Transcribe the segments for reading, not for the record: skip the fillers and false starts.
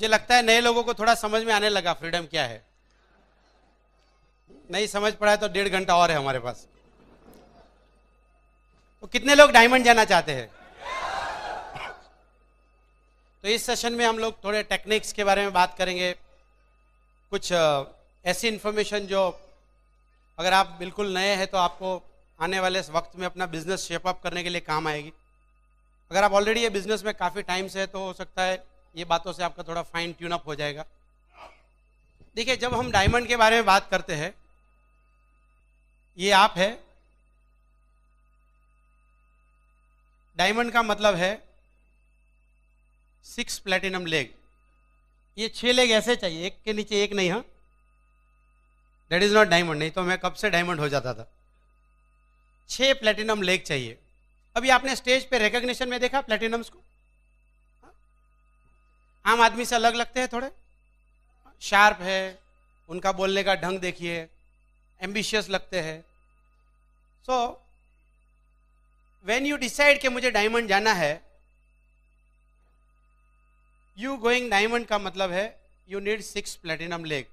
मुझे लगता है नए लोगों को थोड़ा समझ में आने लगा फ्रीडम क्या है। नहीं समझ पड़ा है तो 1.5 घंटा और है हमारे पास। तो कितने लोग डायमंड जाना चाहते हैं? तो इस सेशन में हम लोग थोड़े टेक्निक्स के बारे में बात करेंगे, कुछ ऐसी इंफॉर्मेशन जो अगर आप बिल्कुल नए हैं तो आपको आने वाले वक्त में अपना बिजनेस शेप अप करने के लिए काम आएगी। अगर आप ऑलरेडी ये बिजनेस में काफ़ी टाइम से है तो हो सकता है ये बातों से आपका थोड़ा फाइन ट्यून अप हो जाएगा। देखिए, जब हम डायमंड के बारे में बात करते हैं, ये आप है, डायमंड का मतलब है 6 प्लेटिनम लेग। ये 6 लेग ऐसे चाहिए, एक के नीचे एक नहीं। हाँ, दैट इज नॉट डायमंड। नहीं तो मैं कब से डायमंड हो जाता था। 6 प्लेटिनम लेग चाहिए। अभी आपने स्टेज पे रिकॉग्निशन में देखा प्लेटिनम्स को? आम आदमी से अलग लगते हैं, थोड़े शार्प है, उनका बोलने का ढंग देखिए, एम्बिशियस लगते हैं। सो व्हेन यू डिसाइड कि मुझे डायमंड जाना है, यू गोइंग डायमंड का मतलब है यू नीड 6 प्लेटिनम लेग।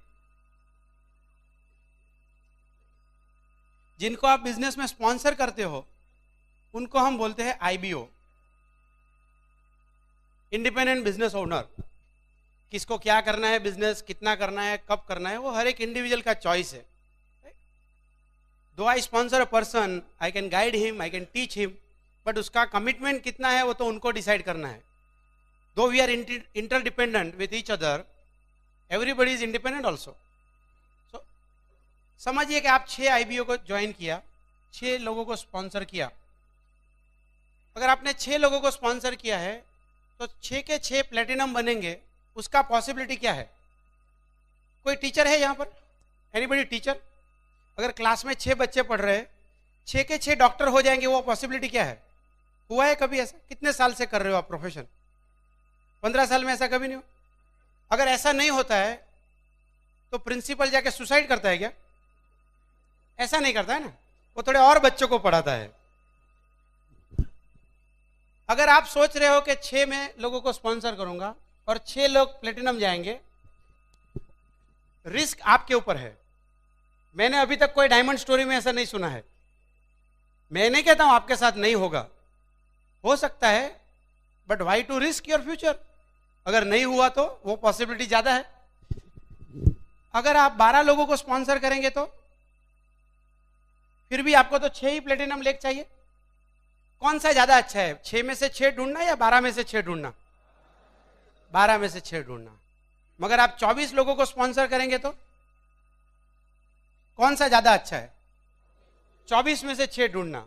जिनको आप बिजनेस में स्पॉन्सर करते हो उनको हम बोलते हैं IBO, इंडिपेंडेंट बिजनेस ओनर। किसको क्या करना है, बिजनेस कितना करना है, कब करना है, वो हर एक इंडिविजुअल का चॉइस है। Though I sponsor a person, I can guide him, I can teach him, but उसका कमिटमेंट कितना है वो तो उनको डिसाइड करना है। Though we are interdependent with each other, everybody is independent also. So समझिए कि आप 6 IBO को ज्वाइन किया, 6 लोगों को स्पॉन्सर किया। अगर आपने 6 लोगों को स्पॉन्सर किया है तो 6 के 6 प्लेटिनम बनेंगे, उसका पॉसिबिलिटी क्या है? कोई टीचर है यहाँ पर? Anybody teacher? अगर क्लास में 6 बच्चे पढ़ रहे हैं, 6 के 6 डॉक्टर हो जाएंगे, वो पॉसिबिलिटी क्या है? हुआ है कभी ऐसा? कितने साल से कर रहे हो आप प्रोफेशन? 15 साल में ऐसा कभी नहीं हो? अगर ऐसा नहीं होता है तो प्रिंसिपल जाके सुसाइड करता है क्या? ऐसा नहीं करता है ना, वो थोड़े और बच्चों को पढ़ाता है। अगर आप सोच रहे हो कि 6 में लोगों को स्पॉन्सर करूंगा और 6 लोग प्लेटिनम जाएंगे, रिस्क आपके ऊपर है। मैंने अभी तक कोई डायमंड स्टोरी में ऐसा नहीं सुना है। मैं नहीं कहता हूं आपके साथ नहीं होगा, हो सकता है, but why to risk your future? अगर नहीं हुआ तो वो पॉसिबिलिटी ज्यादा है। अगर आप 12 लोगों को स्पॉन्सर करेंगे तो फिर भी आपको तो 6 ही प्लेटिनम लेग चाहिए। कौन सा ज्यादा अच्छा है, 6 में से 6 ढूंढना या 12 में से 6 ढूंढना? 12 में से 6 ढूंढना। मगर आप 24 लोगों को स्पॉन्सर करेंगे तो कौन सा ज्यादा अच्छा है? 24 में से 6 ढूंढना।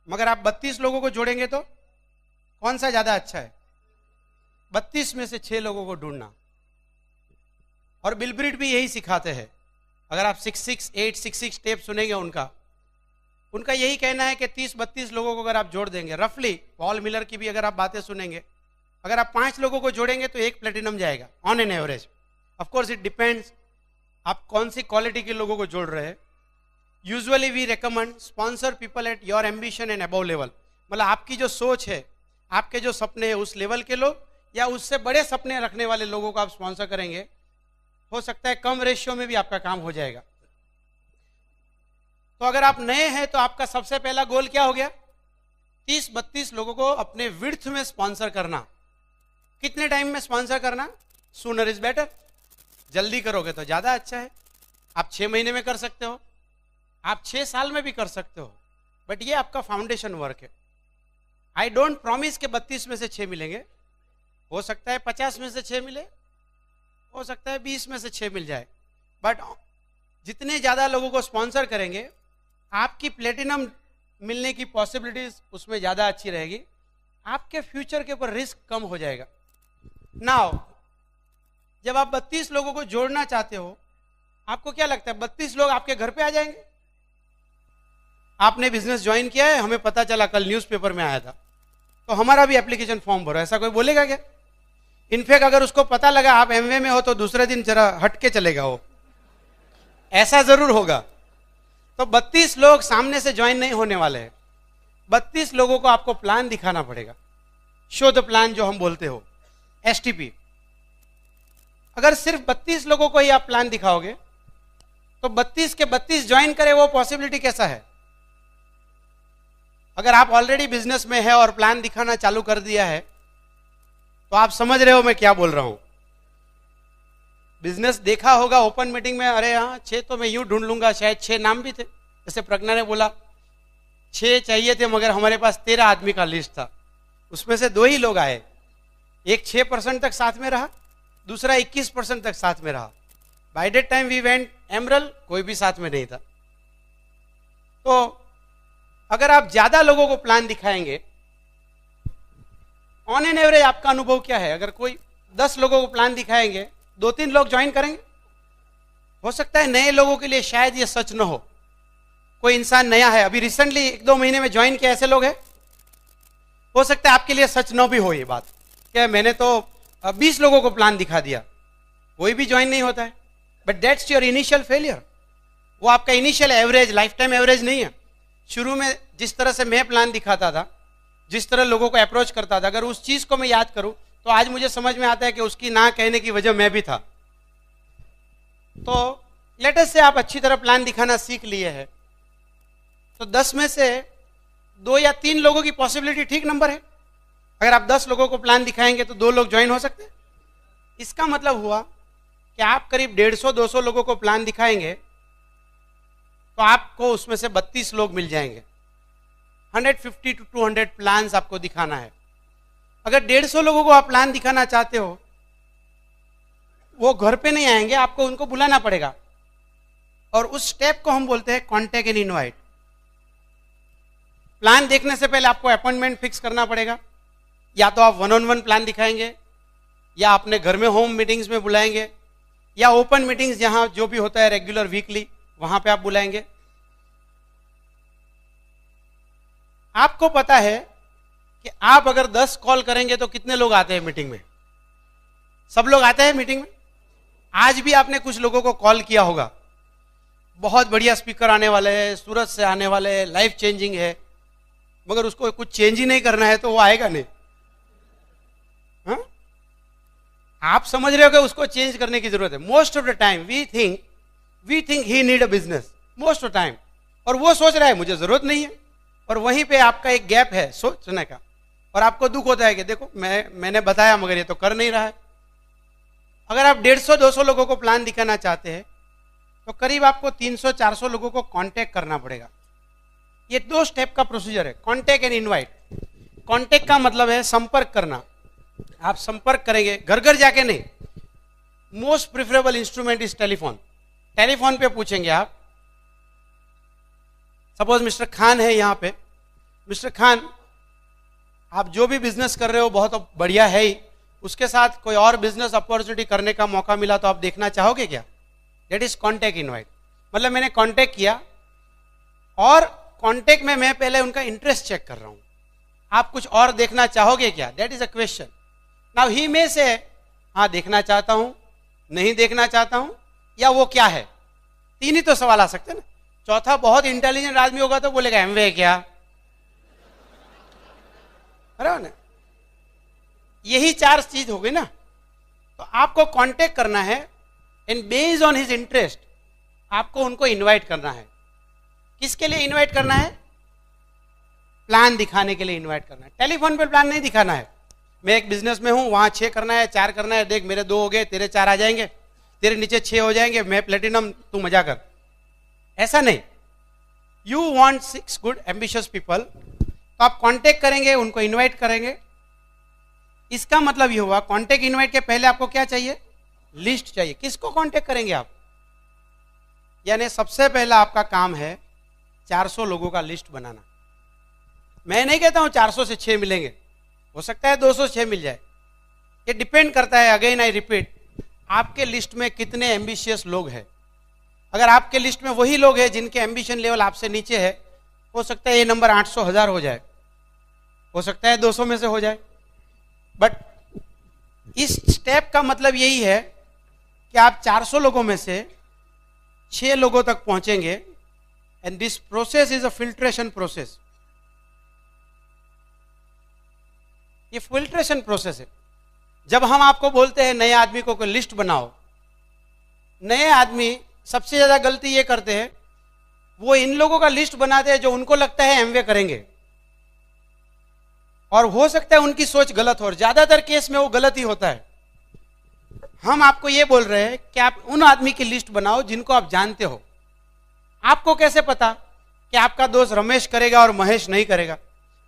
मगर आप 32 लोगों को जोड़ेंगे तो कौन सा ज्यादा अच्छा है? 32 में से 6 लोगों को ढूंढना। और बिलब्रीट भी यही सिखाते हैं। अगर आप 66866 स्टेप सुनेंगे उनका यही कहना है कि 30-32 लोगों को अगर आप जोड़ देंगे, रफली पॉल मिलर की भी अगर आप बातें सुनेंगे, अगर आप 5 लोगों को जोड़ेंगे तो 1 प्लेटिनम जाएगा on an average. Of course it depends आप कौन सी क्वालिटी के लोगों को जोड़ रहे हैं। Usually we recommend sponsor people at your ambition and above level. मतलब आपकी जो सोच है, आपके जो सपने हैं, उस लेवल के लोग या उससे बड़े सपने रखने वाले लोगों को आप स्पॉन्सर करेंगे। हो सकता है कम रेशियो में भी आपका काम हो जाएगा। तो अगर आप नए हैं तो आपका सबसे पहला गोल क्या हो गया? 30-32 लोगों को अपने विड्थ में स्पॉन्सर करना। कितने टाइम में स्पॉन्सर करना? Sooner is better. जल्दी करोगे तो ज्यादा अच्छा है। आप 6 महीने में कर सकते हो, आप 6 साल में भी कर सकते हो, बट ये आपका फाउंडेशन वर्क है। आई डोंट प्रॉमिस के 32 में से 6 मिलेंगे। हो सकता है 50 में से 6 मिले, हो सकता है 20 में से 6 मिल जाए, बट जितने ज्यादा लोगों को स्पॉन्सर करेंगे आपकी प्लेटिनम मिलने की पॉसिबिलिटीज उसमें ज्यादा अच्छी रहेगी। आपके फ्यूचर के ऊपर रिस्क कम हो जाएगा। नाउ जब आप 32 लोगों को जोड़ना चाहते हो, आपको क्या लगता है 32 लोग आपके घर पे आ जाएंगे? आपने बिजनेस ज्वाइन किया है, हमें पता चला, कल न्यूज़पेपर में आया था, तो हमारा भी एप्लीकेशन फॉर्म भरो, ऐसा कोई बोलेगा क्या? इनफैक्ट अगर उसको पता लगा आप एमवे में हो तो दूसरे दिन जरा हट के चलेगा वो, ऐसा जरूर होगा। तो 32 लोग सामने से ज्वाइन नहीं होने वाले हैं। 32 लोगों को आपको प्लान दिखाना पड़ेगा, शो द प्लान जो हम बोलते हो, STP। अगर सिर्फ 32 लोगों को ही आप प्लान दिखाओगे तो 32 के 32 ज्वाइन करे, वो पॉसिबिलिटी कैसा है? अगर आप ऑलरेडी बिजनेस में है और प्लान दिखाना चालू कर दिया है तो आप समझ रहे हो मैं क्या बोल रहा हूं। बिजनेस देखा होगा ओपन मीटिंग में, अरे हाँ 6 तो मैं यूं ढूंढ लूंगा, शायद 6 नाम भी थे, जैसे प्रज्ञा ने बोला 6 चाहिए थे मगर हमारे पास 13 आदमी का लिस्ट था, उसमें से 2 ही लोग आए। एक 6% तक साथ में रहा, दूसरा 21% तक साथ में रहा। By that time we went emerald, कोई भी साथ में नहीं था। तो अगर आप ज्यादा लोगों को प्लान दिखाएंगे, ऑन एन एवरेज आपका अनुभव क्या है? अगर कोई 10 लोगों को प्लान दिखाएंगे, 2-3 लोग ज्वाइन करेंगे। हो सकता है नए लोगों के लिए शायद ये सच न हो, कोई इंसान नया है, अभी रिसेंटली 1-2 महीने में ज्वाइन किया, ऐसे लोग हैं, हो सकता है आपके लिए सच न भी हो ये बात, क्या मैंने तो 20 लोगों को प्लान दिखा दिया, कोई भी ज्वाइन नहीं होता है। But that's your initial failure, वो आपका initial average, life time average नहीं है। शुरू में जिस तरह से मैं प्लान दिखाता था, जिस तरह लोगों को अप्रोच करता था, अगर उस चीज को मैं याद करूं तो आज मुझे समझ में आता है कि उसकी ना कहने की वजह मैं भी था। तो लेटेस्ट से आप अच्छी तरह प्लान दिखाना सीख लिए हैं, तो 10 में से 2 या 3 लोगों की पॉसिबिलिटी ठीक नंबर है। अगर आप 10 लोगों को प्लान दिखाएंगे तो 2 लोग ज्वाइन हो सकते हैं। इसका मतलब हुआ कि आप करीब 150-200 लोगों को प्लान दिखाएंगे तो आपको उसमें से 32 लोग मिल जाएंगे। 150 to 200 प्लान्स आपको दिखाना है। अगर 150 लोगों को आप प्लान दिखाना चाहते हो, वो घर पे नहीं आएंगे, आपको उनको बुलाना पड़ेगा, और उस स्टेप को हम बोलते हैं कॉन्टेक्ट एंड इनवाइट। प्लान देखने से पहले आपको अपॉइंटमेंट फिक्स करना पड़ेगा, या तो आप 1-on-1 प्लान दिखाएंगे, या अपने घर में होम मीटिंग्स में बुलाएंगे, या ओपन मीटिंग्स जहां जो भी होता है रेगुलर वीकली, वहां पे आप बुलाएंगे। आपको पता है कि आप अगर 10 कॉल करेंगे तो कितने लोग आते हैं मीटिंग में? सब लोग आते हैं मीटिंग में। आज भी आपने कुछ लोगों को कॉल किया होगा, बहुत बढ़िया स्पीकर आने वाले हैं, सूरत से आने वाले हैं, लाइफ चेंजिंग है, मगर उसको कुछ चेंज ही नहीं करना है तो वो आएगा नहीं। हाँ? आप समझ रहे हो कि उसको चेंज करने की जरूरत है। Most of the time we think he need a business, most of time, और वो सोच रहा है मुझे जरूरत नहीं है, और वहीं पे आपका एक गैप है सोचने का, और आपको दुख होता है कि देखो मैंने बताया मगर ये तो कर नहीं रहा है। अगर आप 150-200 लोगों को प्लान दिखाना चाहते हैं तो करीब आपको 300-400 लोगों को कांटेक्ट करना पड़ेगा। ये 2 स्टेप का प्रोसीजर है, कांटेक्ट एंड इनवाइट। कांटेक्ट का मतलब है संपर्क करना। आप संपर्क करेंगे, घर घर जाके नहीं। Most preferable instrument is telephone. Telephone पे पूछेंगे आप, सपोज मिस्टर खान है यहाँ पे, मिस्टर खान आप जो भी बिजनेस कर रहे हो बहुत बढ़िया है ही, उसके साथ कोई और बिजनेस अपॉर्चुनिटी करने का मौका मिला तो आप देखना चाहोगे क्या? That is contact invite. मतलब मैंने कॉन्टेक्ट किया, और कॉन्टेक्ट में मैं पहले उनका इंटरेस्ट चेक कर रहा हूं, आप कुछ और देखना चाहोगे क्या? That is a question. Now he में से हाँ देखना चाहता हूं, नहीं देखना चाहता हूं, या वो क्या है। 3 ही तो सवाल आ सकते हैं ना। चौथा बहुत इंटेलिजेंट आदमी होगा तो बोलेगा एमवे क्या, बराबर ना? यही 4 चीज हो गई ना। तो आपको कांटेक्ट करना है, and based on his interest आपको उनको इनवाइट करना है। किसके लिए इनवाइट करना है? प्लान दिखाने के लिए इनवाइट करना है। टेलीफोन पे प्लान नहीं दिखाना है। मैं एक बिजनेस में हूं, वहां 6 करना है, 4 करना है, देख मेरे 2 हो गए, तेरे 4 आ जाएंगे, तेरे नीचे 6 हो जाएंगे, मैं प्लेटिनम, तू मजा कर। ऐसा नहीं। You want 6 good ambitious people, तो आप कांटेक्ट करेंगे, उनको इनवाइट करेंगे। इसका मतलब ये हुआ कांटेक्ट इनवाइट के पहले आपको क्या चाहिए? लिस्ट चाहिए। किसको कांटेक्ट करेंगे आप? यानी सबसे पहला आपका काम है 400 लोगों का लिस्ट बनाना। मैं नहीं कहता हूं 400 से 6 मिलेंगे, हो सकता है 206 मिल जाए। ये डिपेंड करता है, अगेन आई रिपीट, आपके लिस्ट में कितने एम्बिशियस लोग हैं। अगर आपके लिस्ट में वही लोग हैं जिनके एम्बिशन लेवल आपसे नीचे है, हो सकता है ये नंबर 800-1000 हो जाए, हो सकता है 200 में से हो जाए। बट इस स्टेप का मतलब यही है कि आप 400 लोगों में से 6 लोगों तक पहुंचेंगे, and this process is a filtration process. ये फिल्ट्रेशन प्रोसेस है। जब हम आपको बोलते हैं नए आदमी को कोई लिस्ट बनाओ, नए आदमी सबसे ज्यादा गलती ये करते हैं, वो इन लोगों का लिस्ट बनाते हैं जो उनको लगता है एमवे करेंगे, और हो सकता है उनकी सोच गलत हो, और ज्यादातर केस में वो गलत ही होता है। हम आपको ये बोल रहे हैं कि आप उन आदमी की लिस्ट बनाओ जिनको आप जानते हो। आपको कैसे पता कि आपका दोस्त रमेश करेगा और महेश नहीं करेगा?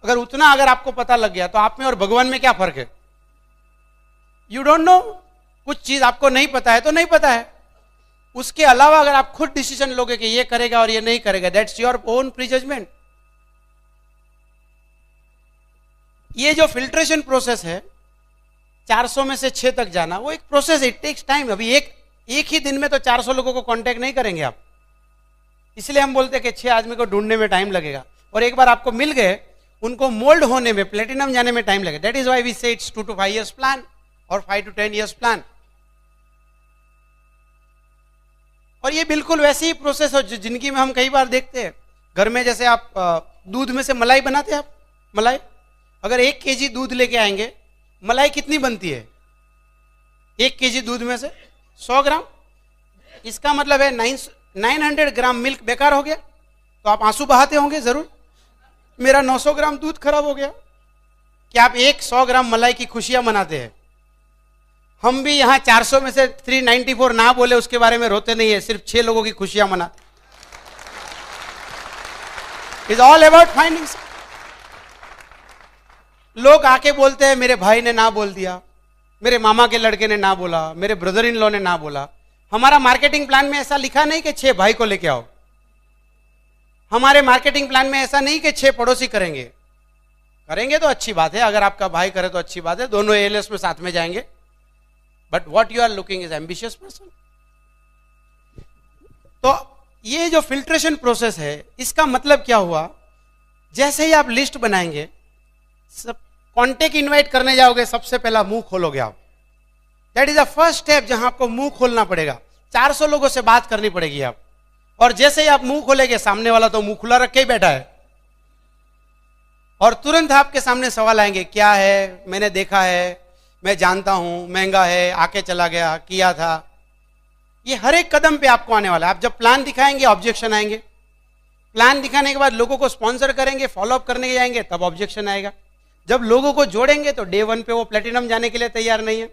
अगर आपको पता लग गया तो आप में और भगवान में क्या फर्क है? You don't know. कुछ चीज आपको नहीं पता है तो नहीं पता है। उसके अलावा अगर आप खुद डिसीजन लोगे कि ये करेगा और ये नहीं करेगा, दैट्स योर ओन प्रीजजमेंट। ये जो फिल्ट्रेशन प्रोसेस है, 400 में से 6 तक जाना, वो एक प्रोसेस है, इट टेक्स टाइम। अभी एक ही दिन में तो 400 लोगों को कांटेक्ट नहीं करेंगे आप, इसलिए हम बोलते हैं कि 6 आदमी को ढूंढने में टाइम लगेगा, और एक बार आपको मिल गए, उनको मोल्ड होने में, प्लेटिनम जाने में टाइम लगेगा। दैट इज व्हाई वी से इट्स 2 to 5 years प्लान और 5 to 10 years प्लान। और ये बिल्कुल वैसी ही प्रोसेस है जो जिंदगी में हम कई बार देखते हैं। घर में जैसे आप दूध में से मलाई बनाते हैं, आप मलाई, अगर 1 kg दूध लेके आएंगे, मलाई कितनी बनती है? 1 kg दूध में से 100 ग्राम। इसका मतलब है 900 ग्राम मिल्क बेकार हो गया, तो आप आंसू बहाते होंगे जरूर, मेरा 900 ग्राम दूध खराब हो गया। क्या आप 100 ग्राम मलाई की खुशियां मनाते हैं? हम भी यहां 400 में से 394 ना बोले उसके बारे में रोते नहीं है, सिर्फ 6 लोगों की खुशियां मनाते। Is all about findings. लोग आके बोलते हैं मेरे भाई ने ना बोल दिया, मेरे मामा के लड़के ने ना बोला, मेरे ब्रदर इन लॉ ने ना बोला। हमारा मार्केटिंग प्लान में ऐसा लिखा नहीं कि 6 भाई को लेके आओ। हमारे मार्केटिंग प्लान में ऐसा नहीं कि 6 पड़ोसी करेंगे। करेंगे तो अच्छी बात है, अगर आपका भाई करे तो अच्छी बात है, दोनों एएलएस में साथ में जाएंगे। But what you are looking is ambitious person. तो ये जो फिल्ट्रेशन प्रोसेस है, इसका मतलब क्या हुआ? जैसे ही आप लिस्ट बनाएंगे, सब कॉन्टेक्ट इनवाइट करने जाओगे, सबसे पहला मुंह खोलोगे आप। That is the first step, जहां आपको मुंह खोलना पड़ेगा। 400 लोगों से बात करनी पड़ेगी आप, और जैसे ही आप मुंह खोलेंगे, सामने वाला तो मुंह खुला रख के ही बैठा है, और तुरंत आपके सामने सवाल आएंगे, क्या है, मैंने देखा है, मैं जानता हूं, महंगा है, आके चला गया, किया था। ये हर एक कदम पे आपको आने वाला है। आप जब प्लान दिखाएंगे, ऑब्जेक्शन आएंगे। प्लान दिखाने के बाद लोगों को स्पॉन्सर करेंगे, फॉलोअप करने जाएंगे, तब ऑब्जेक्शन आएगा। जब लोगों को जोड़ेंगे तो डे 1 पे वो प्लेटिनम जाने के लिए तैयार नहीं है,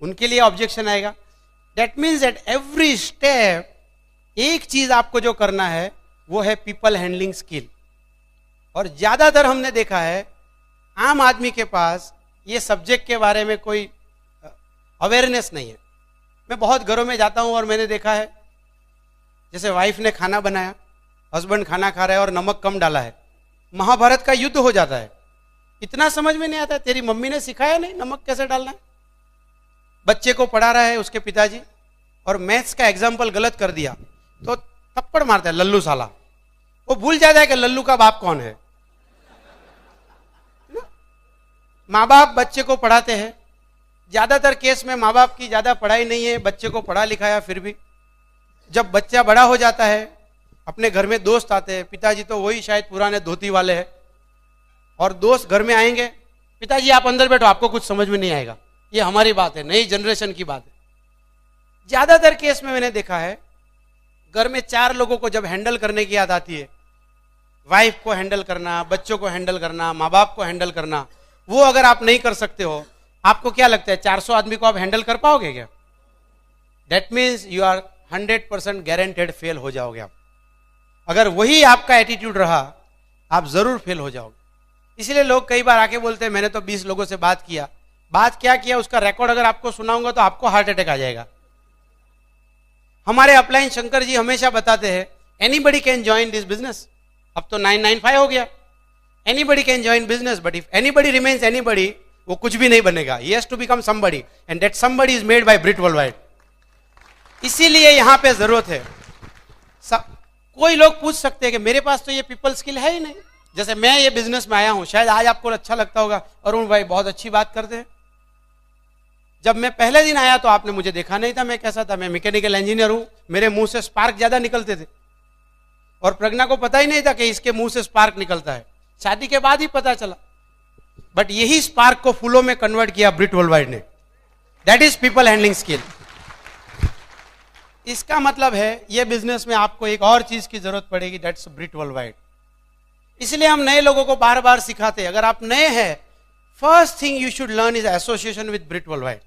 उनके लिए ऑब्जेक्शन आएगा। That means at every step एक चीज आपको जो करना है वो है पीपल हैंडलिंग स्किल। और ज्यादातर हमने देखा है आम आदमी के पास ये सब्जेक्ट के बारे में कोई अवेयरनेस नहीं है। मैं बहुत घरों में जाता हूं और मैंने देखा है, जैसे वाइफ ने खाना बनाया, हस्बैंड खाना खा रहा है और नमक कम डाला है, महाभारत का युद्ध हो जाता है। इतना समझ में नहीं आता, तेरी मम्मी ने सिखाया नहीं नमक कैसे डालना है। बच्चे को पढ़ा रहा है उसके पिताजी, और मैथ्स का एग्जाम्पल गलत कर दिया तो थप्पड़ मारता है, लल्लू साला। वो भूल जाता है कि लल्लू का बाप कौन है। माँ बाप बच्चे को पढ़ाते हैं, ज्यादातर केस में माँ बाप की ज्यादा पढ़ाई नहीं है, बच्चे को पढ़ा लिखाया, फिर भी जब बच्चा बड़ा हो जाता है, अपने घर में दोस्त आते हैं, पिताजी तो वही शायद पुराने धोती वाले हैं, और दोस्त घर में आएंगे, पिताजी आप अंदर बैठो, आपको कुछ समझ में नहीं आएगा। ये हमारी बात है, नई जनरेशन की बात है। ज्यादातर केस में मैंने देखा है, घर में 4 लोगों को जब हैंडल करने की याद आती है, वाइफ को हैंडल करना, बच्चों को हैंडल करना, माँ बाप को हैंडल करना, वो अगर आप नहीं कर सकते हो, आपको क्या लगता है 400 आदमी को आप हैंडल कर पाओगे क्या? That means you are 100% guaranteed fail हो जाओगे आप। अगर वही आपका एटीट्यूड रहा, आप जरूर फेल हो जाओगे। इसलिए लोग कई बार आके बोलते हैं मैंने तो 20 लोगों से बात किया। बात क्या किया उसका रिकॉर्ड अगर आपको सुनाऊंगा तो आपको हार्ट अटैक आ जाएगा। हमारे अपलाइन शंकर जी हमेशा बताते हैं anybody can join this business. अब तो 995 हो गया, anybody can join business, but if anybody remains anybody, वो कुछ भी नहीं बनेगा। He has to become somebody, and that somebody is made by Britt Worldwide. इसीलिए यहां पे जरूरत है। कोई लोग पूछ सकते हैं कि मेरे पास तो ये पीपल स्किल है ही नहीं। जैसे मैं ये बिजनेस में आया हूं, शायद आज आपको अच्छा लगता होगा, अरुण भाई बहुत अच्छी बात करते हैं। जब मैं पहले दिन आया तो आपने मुझे देखा नहीं था, मैं कैसा था। मैं मैकेनिकल इंजीनियर हूं, मेरे मुंह से स्पार्क ज्यादा निकलते थे, और प्रज्ञा को पता ही नहीं था कि इसके मुंह से स्पार्क निकलता है। शादी के बाद ही पता चला। बट यही स्पार्क को फूलों में कन्वर्ट किया ब्रिट वर्ल्डवाइड ने। That is people handling skill. इसका मतलब है ये बिजनेस में आपको एक और चीज की जरूरत पड़ेगी, दैट्स ब्रिट वर्ल्डवाइड। इसलिए हम नए लोगों को बार बार सिखाते हैं, अगर आप नए हैं, first thing you should learn is association with Britt Worldwide.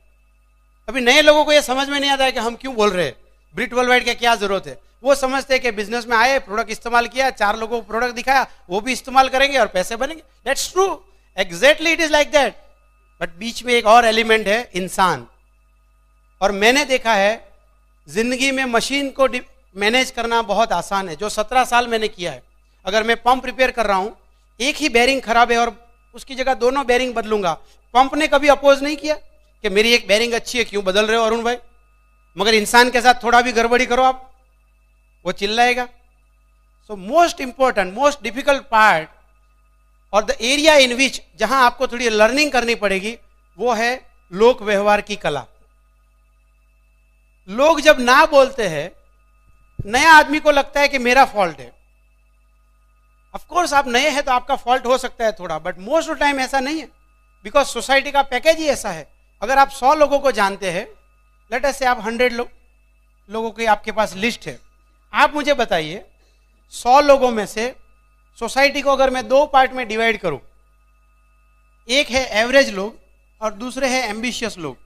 अभी नए लोगों को ये समझ में नहीं आता है कि हम क्यों बोल रहे हैं ब्रिट वर्ल्डवाइड की क्या जरूरत है। वो समझते हैं कि बिजनेस में आए, प्रोडक्ट इस्तेमाल किया, 4 लोगों को प्रोडक्ट दिखाया, वो भी इस्तेमाल करेंगे और पैसे बनेंगे। That's true, exactly it is like that. But बीच में एक और एलिमेंट है, इंसान। और मैंने देखा है जिंदगी में मशीन को मैनेज करना बहुत आसान है, जो 17 साल मैंने किया है। अगर मैं पंप रिपेयर कर रहा हूं, एक ही बेरिंग खराब है और उसकी जगह दोनों बेरिंग बदलूंगा, पंप ने कभी अपोज नहीं किया कि मेरी एक बेरिंग अच्छी है, क्यों बदल रहे हो अरुण भाई। मगर इंसान के साथ थोड़ा भी गड़बड़ी करो आप, वो चिल्लाएगा। So most important, most difficult part और द एरिया इन विच जहां आपको थोड़ी लर्निंग करनी पड़ेगी, वो है लोक व्यवहार की कला। लोग जब ना बोलते हैं, नया आदमी को लगता है कि मेरा फॉल्ट है। ऑफ कोर्स आप नए हैं तो आपका फॉल्ट हो सकता है थोड़ा, बट मोस्ट ऑफ टाइम ऐसा नहीं है, बिकॉज सोसाइटी का पैकेज ही ऐसा है। अगर आप 100 लोगों को जानते हैं, लेट अस से आप 100 लोगों की आपके पास लिस्ट है, आप मुझे बताइए 100 लोगों में से सोसाइटी को अगर मैं 2 पार्ट में डिवाइड करूं, एक है एवरेज लोग और दूसरे है एम्बिशियस लोग,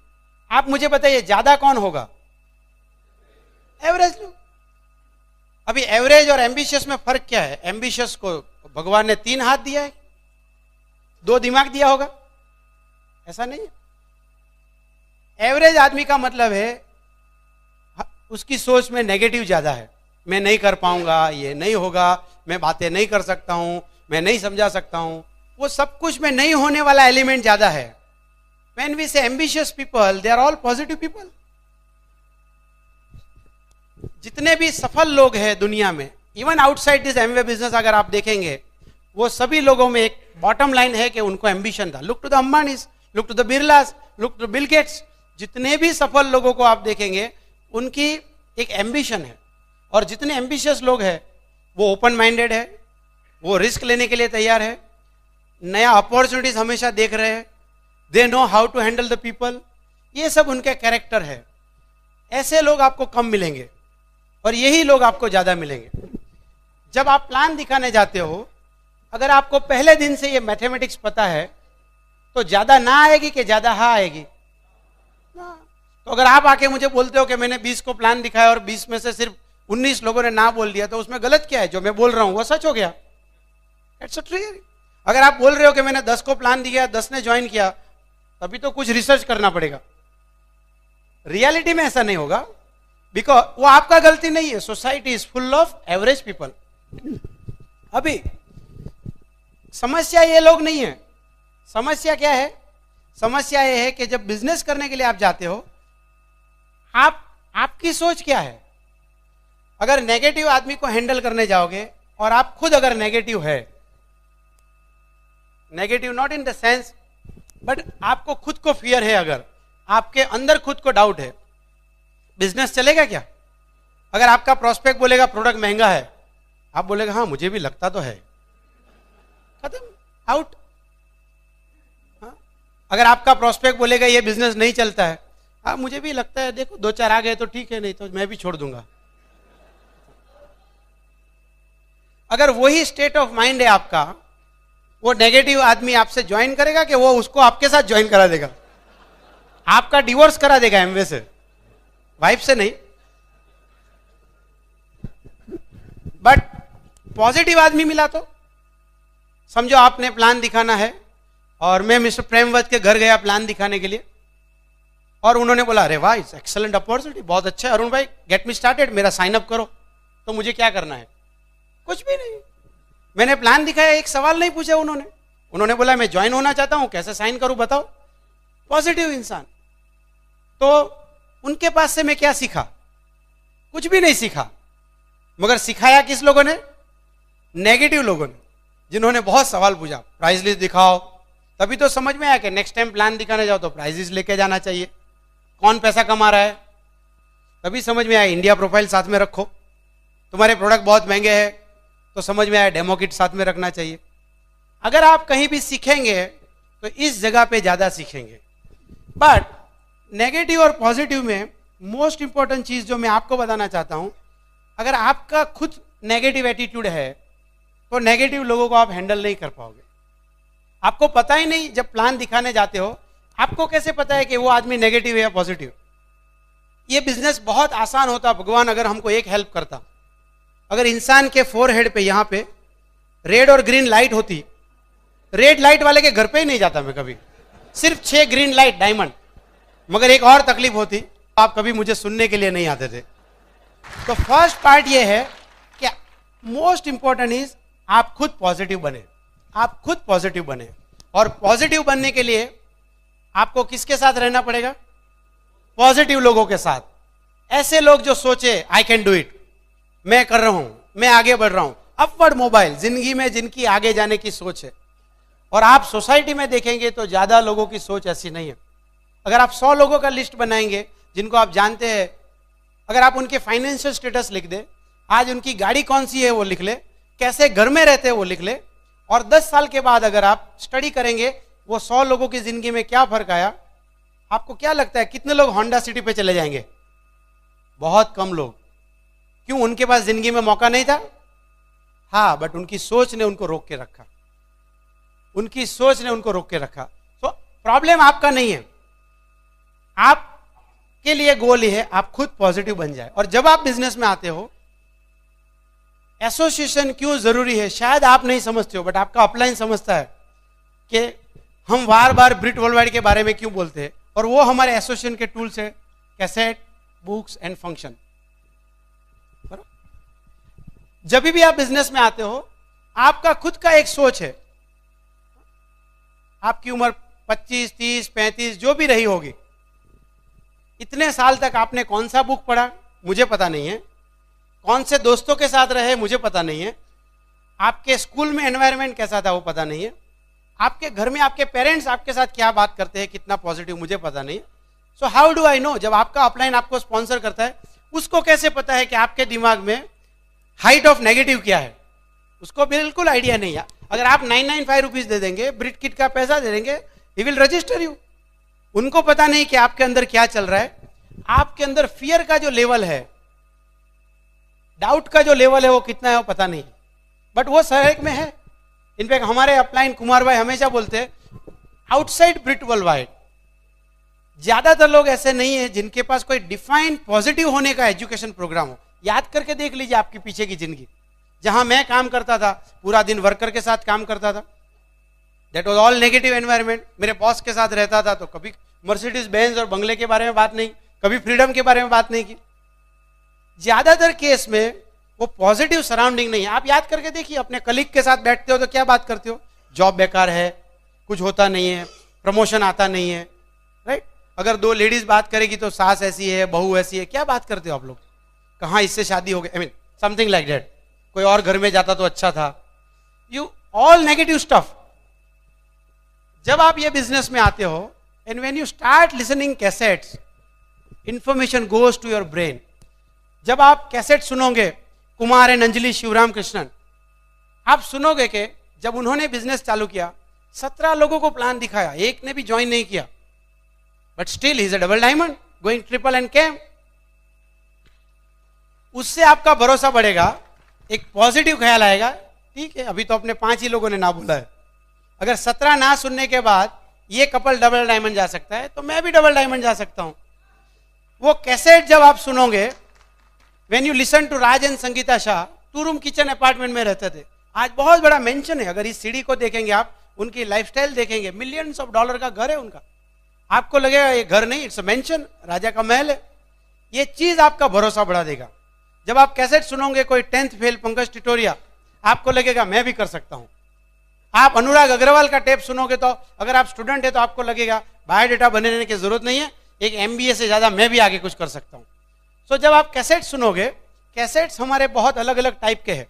आप मुझे बताइए ज्यादा कौन होगा? एवरेज लोग। अभी एवरेज और एम्बिशियस में फर्क क्या है? एम्बिशियस को भगवान ने 3 हाथ दिया है, 2 दिमाग दिया होगा, ऐसा नहीं है। एवरेज आदमी का मतलब है उसकी सोच में नेगेटिव ज्यादा है, मैं नहीं कर पाऊंगा, ये नहीं होगा, मैं बातें नहीं कर सकता हूं, मैं नहीं समझा सकता हूं, वो सब कुछ में नहीं होने वाला एलिमेंट ज्यादा है। When we say ambitious people, they are all positive people. जितने भी सफल लोग हैं दुनिया में, even outside this Amway business अगर आप देखेंगे, वो सभी लोगों में एक बॉटम लाइन है कि उनको एम्बिशन था। Look to the Ambanis, look to the Birlas, look to Bill Gates, जितने भी सफल लोगों को आप देखेंगे उनकी एक एम्बिशन है। और जितने एम्बिशियस लोग हैं वो ओपन माइंडेड है, वो रिस्क लेने के लिए तैयार है, नया अपॉर्चुनिटीज हमेशा देख रहे हैं, they know how to handle the people, ये सब उनके कैरेक्टर है। ऐसे लोग आपको कम मिलेंगे और यही लोग आपको ज्यादा मिलेंगे। जब आप प्लान दिखाने जाते हो, अगर आपको पहले दिन से ये मैथमेटिक्स पता है तो ज्यादा ना आएगी कि ज्यादा हाँ आएगी ना। तो अगर आप आके मुझे बोलते हो कि मैंने 20 को प्लान दिखाया और 20 में से सिर्फ 19 लोगों ने ना बोल दिया, तो उसमें गलत क्या है? जो मैं बोल रहा हूं वो सच हो गया। It's true. अगर आप बोल रहे हो कि मैंने 10 को प्लान दिया, 10 ने ज्वाइन किया, तभी तो कुछ रिसर्च करना पड़ेगा। रियलिटी में ऐसा नहीं होगा, बिकॉज वो आपका गलती नहीं है, society is full of average people. अभी समस्या ये लोग नहीं है। समस्या क्या है? समस्या ये है कि जब बिजनेस करने के लिए आप जाते हो, आपकी सोच क्या है? अगर नेगेटिव आदमी को हैंडल करने जाओगे और आप खुद अगर नेगेटिव है, negative not in the sense but आपको खुद को फियर है, अगर आपके अंदर खुद को डाउट है, बिजनेस चलेगा क्या? अगर आपका प्रोस्पेक्ट बोलेगा प्रोडक्ट महंगा है, आप बोलेगा हाँ मुझे भी लगता तो है, खत्म, आउट। अगर आपका प्रोस्पेक्ट बोलेगा ये बिजनेस नहीं चलता है, हाँ मुझे भी लगता है, देखो 2-4 आ गए तो ठीक है, नहीं तो मैं भी छोड़ दूंगा। अगर वही स्टेट ऑफ माइंड है आपका, वो नेगेटिव आदमी आपसे ज्वाइन करेगा कि वो उसको आपके साथ ज्वाइन करा देगा, आपका डिवोर्स करा देगा एमवे से, वाइफ से नहीं। बट पॉजिटिव आदमी मिला तो समझो आपने प्लान दिखाना है और मैं मिस्टर प्रेमवत के घर गया प्लान दिखाने के लिए, और उन्होंने बोला अरे वाह इट्स एक्सेलेंट अपॉर्चुनिटी, बहुत अच्छा है अरुण भाई, गेट मी स्टार्टेड, मेरा साइन अप करो। तो मुझे क्या करना है? कुछ भी नहीं। मैंने प्लान दिखाया, एक सवाल नहीं पूछा उन्होंने बोला मैं ज्वाइन होना चाहता हूं, कैसे साइन करूं बताओ। पॉजिटिव इंसान। तो उनके पास से मैं क्या सीखा? कुछ भी नहीं सीखा। मगर सिखाया किस लोगों ने? नेगेटिव लोगों ने, जिन्होंने बहुत सवाल पूछा, प्राइस लिस्ट दिखाओ। तभी तो समझ में आया कि नेक्स्ट टाइम प्लान दिखाने जाओ तो प्राइस लिस्ट लेके जाना चाहिए, कौन पैसा कमा रहा है। तभी समझ में आया इंडिया प्रोफाइल साथ में रखो, तुम्हारे प्रोडक्ट बहुत महंगे हैं तो समझ में आया डेमो किट साथ में रखना चाहिए। अगर आप कहीं भी सीखेंगे तो इस जगह पे ज्यादा सीखेंगे। बट नेगेटिव और पॉजिटिव में मोस्ट इंपॉर्टेंट चीज जो मैं आपको बताना चाहता हूं, अगर आपका खुद नेगेटिव एटीट्यूड है तो नेगेटिव लोगों को आप हैंडल नहीं कर पाओगे। आपको पता ही नहीं, जब प्लान दिखाने जाते हो आपको कैसे पता है कि वो आदमी नेगेटिव है या पॉजिटिव। ये बिजनेस बहुत आसान होता भगवान अगर हमको एक हेल्प करता। अगर इंसान के फोरहेड पे यहाँ पे रेड और ग्रीन लाइट होती, रेड लाइट वाले के घर पे ही नहीं जाता मैं कभी, सिर्फ 6 ग्रीन लाइट डायमंड। मगर एक और तकलीफ होती, आप कभी मुझे सुनने के लिए नहीं आते थे। तो फर्स्ट पार्ट ये है कि मोस्ट इंपॉर्टेंट इज आप खुद पॉजिटिव बने, आप खुद पॉजिटिव बने। और पॉजिटिव बनने के लिए आपको किसके साथ रहना पड़ेगा? पॉजिटिव लोगों के साथ। ऐसे लोग जो सोचे आई कैन डू इट, मैं कर रहा हूं, मैं आगे बढ़ रहा हूं, अपवर्ड मोबाइल, जिंदगी में जिनकी आगे जाने की सोच है। और आप सोसाइटी में देखेंगे तो ज्यादा लोगों की सोच ऐसी नहीं है। अगर आप 100 लोगों का लिस्ट बनाएंगे जिनको आप जानते हैं, अगर आप उनके फाइनेंशियल स्टेटस लिख दे, आज उनकी गाड़ी कौन सी है वो लिख ले, कैसे घर में रहते हैं वो लिख ले, और 10 साल के बाद अगर आप स्टडी करेंगे वो 100 लोगों की जिंदगी में क्या फर्क आया, आपको क्या लगता है कितने लोग होंडा सिटी पे चले जाएंगे? बहुत कम लोग। क्यों? उनके पास जिंदगी में मौका नहीं था? हाँ, बट उनकी सोच ने उनको रोक के रखा, उनकी सोच ने उनको रोक के रखा। तो प्रॉब्लम आपका नहीं है, आपके लिए गोल ही है आप खुद पॉजिटिव बन जाए। और जब आप बिजनेस में आते हो, एसोसिएशन क्यों जरूरी है शायद आप नहीं समझते हो, बट आपका अपलाइन समझता है कि हम बार बार ब्रिट वर्ल्डवाइड के बारे में क्यों बोलते हैं। और वो हमारे एसोसिएशन के टूल्स है, कैसेट, बुक्स एंड फंक्शन। जब भी आप बिजनेस में आते हो, आपका खुद का एक सोच है। आपकी उम्र 25, 30, 35 जो भी रही होगी, इतने साल तक आपने कौन सा बुक पढ़ा मुझे पता नहीं है, कौन से दोस्तों के साथ रहे मुझे पता नहीं है, आपके स्कूल में एनवायरनमेंट कैसा था वो पता नहीं है, आपके घर में आपके पेरेंट्स आपके साथ क्या बात करते हैं, कितना पॉजिटिव, मुझे पता नहीं। So how do I know? जब आपका अपलाइन आपको स्पॉन्सर करता है, उसको कैसे पता है कि आपके दिमाग में हाइट ऑफ नेगेटिव क्या है? उसको बिल्कुल आइडिया नहीं है। अगर आप 995 रुपीज दे देंगे, ब्रिट किट का पैसा दे देंगे, ही विल रजिस्टर यू। उनको पता नहीं कि आपके अंदर क्या चल रहा है। आपके अंदर फियर का जो लेवल है, डाउट का जो लेवल है वो कितना है वो पता नहीं, बट वो सहयोग में है। इनफैक्ट हमारे अपलाइन कुमार भाई हमेशा बोलते हैं, आउटसाइड ब्रिट वर्ल्डवाइड ज्यादातर लोग ऐसे नहीं है जिनके पास कोई डिफाइंड पॉजिटिव होने का एजुकेशन प्रोग्राम हो। याद करके देख लीजिए आपकी पीछे की जिंदगी। जहां मैं काम करता था, पूरा दिन वर्कर के साथ काम करता था, that was all negative environment. मेरे बॉस के साथ रहता था तो कभी मर्सिडीज बेंज और बंगले के बारे में बात नहीं, कभी फ्रीडम के बारे में बात नहीं की। ज्यादातर केस में वो पॉजिटिव सराउंडिंग नहीं है। आप याद करके देखिए, अपने कलीग के साथ बैठते हो तो क्या बात करते हो? जॉब बेकार है, कुछ होता नहीं है, प्रमोशन आता नहीं है, राइट? अगर 2 लेडीज बात करेगी तो सास ऐसी है, बहू ऐसी है, क्या बात करते हो आप लोग? कहाँ इससे शादी हो गई, I mean something like that. कोई और घर में जाता तो अच्छा था। You all negative stuff. जब आप ये बिजनेस में आते हो, and when you start listening cassettes, information goes to your brain. जब आप कैसेट सुनोगे कुमार एंड अंजलि शिवराम कृष्णन, आप सुनोगे कि जब उन्होंने बिजनेस चालू किया 17 लोगों को प्लान दिखाया, एक ने भी ज्वाइन नहीं किया, but still he is a double diamond going triple and came. उससे आपका भरोसा बढ़ेगा, एक पॉजिटिव ख्याल आएगा, ठीक है अभी तो अपने 5 ही लोगों ने ना बोला है, अगर 17 ना सुनने के बाद ये कपल डबल डायमंड जा सकता है तो मैं भी डबल डायमंड जा सकता हूं। वो कैसेट जब आप सुनोगे, when you listen to Raj and Sangeeta Shah, 2 room kitchen apartment में रहते थे, आज बहुत बड़ा मेंशन है। अगर इस सीढ़ी को देखेंगे आप, उनकी लाइफस्टाइल देखेंगे, मिलियंस ऑफ डॉलर का घर है उनका। आपको लगेगा ये घर नहीं, इट्स अ मेंशन, राजा का महल है। ये चीज आपका भरोसा बढ़ा देगा। जब आप कैसेट सुनोगे कोई 10th फेल पंकज टिटोरिया, आपको लगेगा मैं भी कर सकता हूं। आप अनुराग अग्रवाल का टेप सुनोगे तो अगर आप स्टूडेंट है तो आपको लगेगा बायोडेटा बनने की जरूरत नहीं है, एक MBA से ज्यादा मैं भी आगे कुछ कर सकता हूं। सो जब आप कैसेट सुनोगे, कैसेट्स हमारे बहुत अलग अलग टाइप के हैं।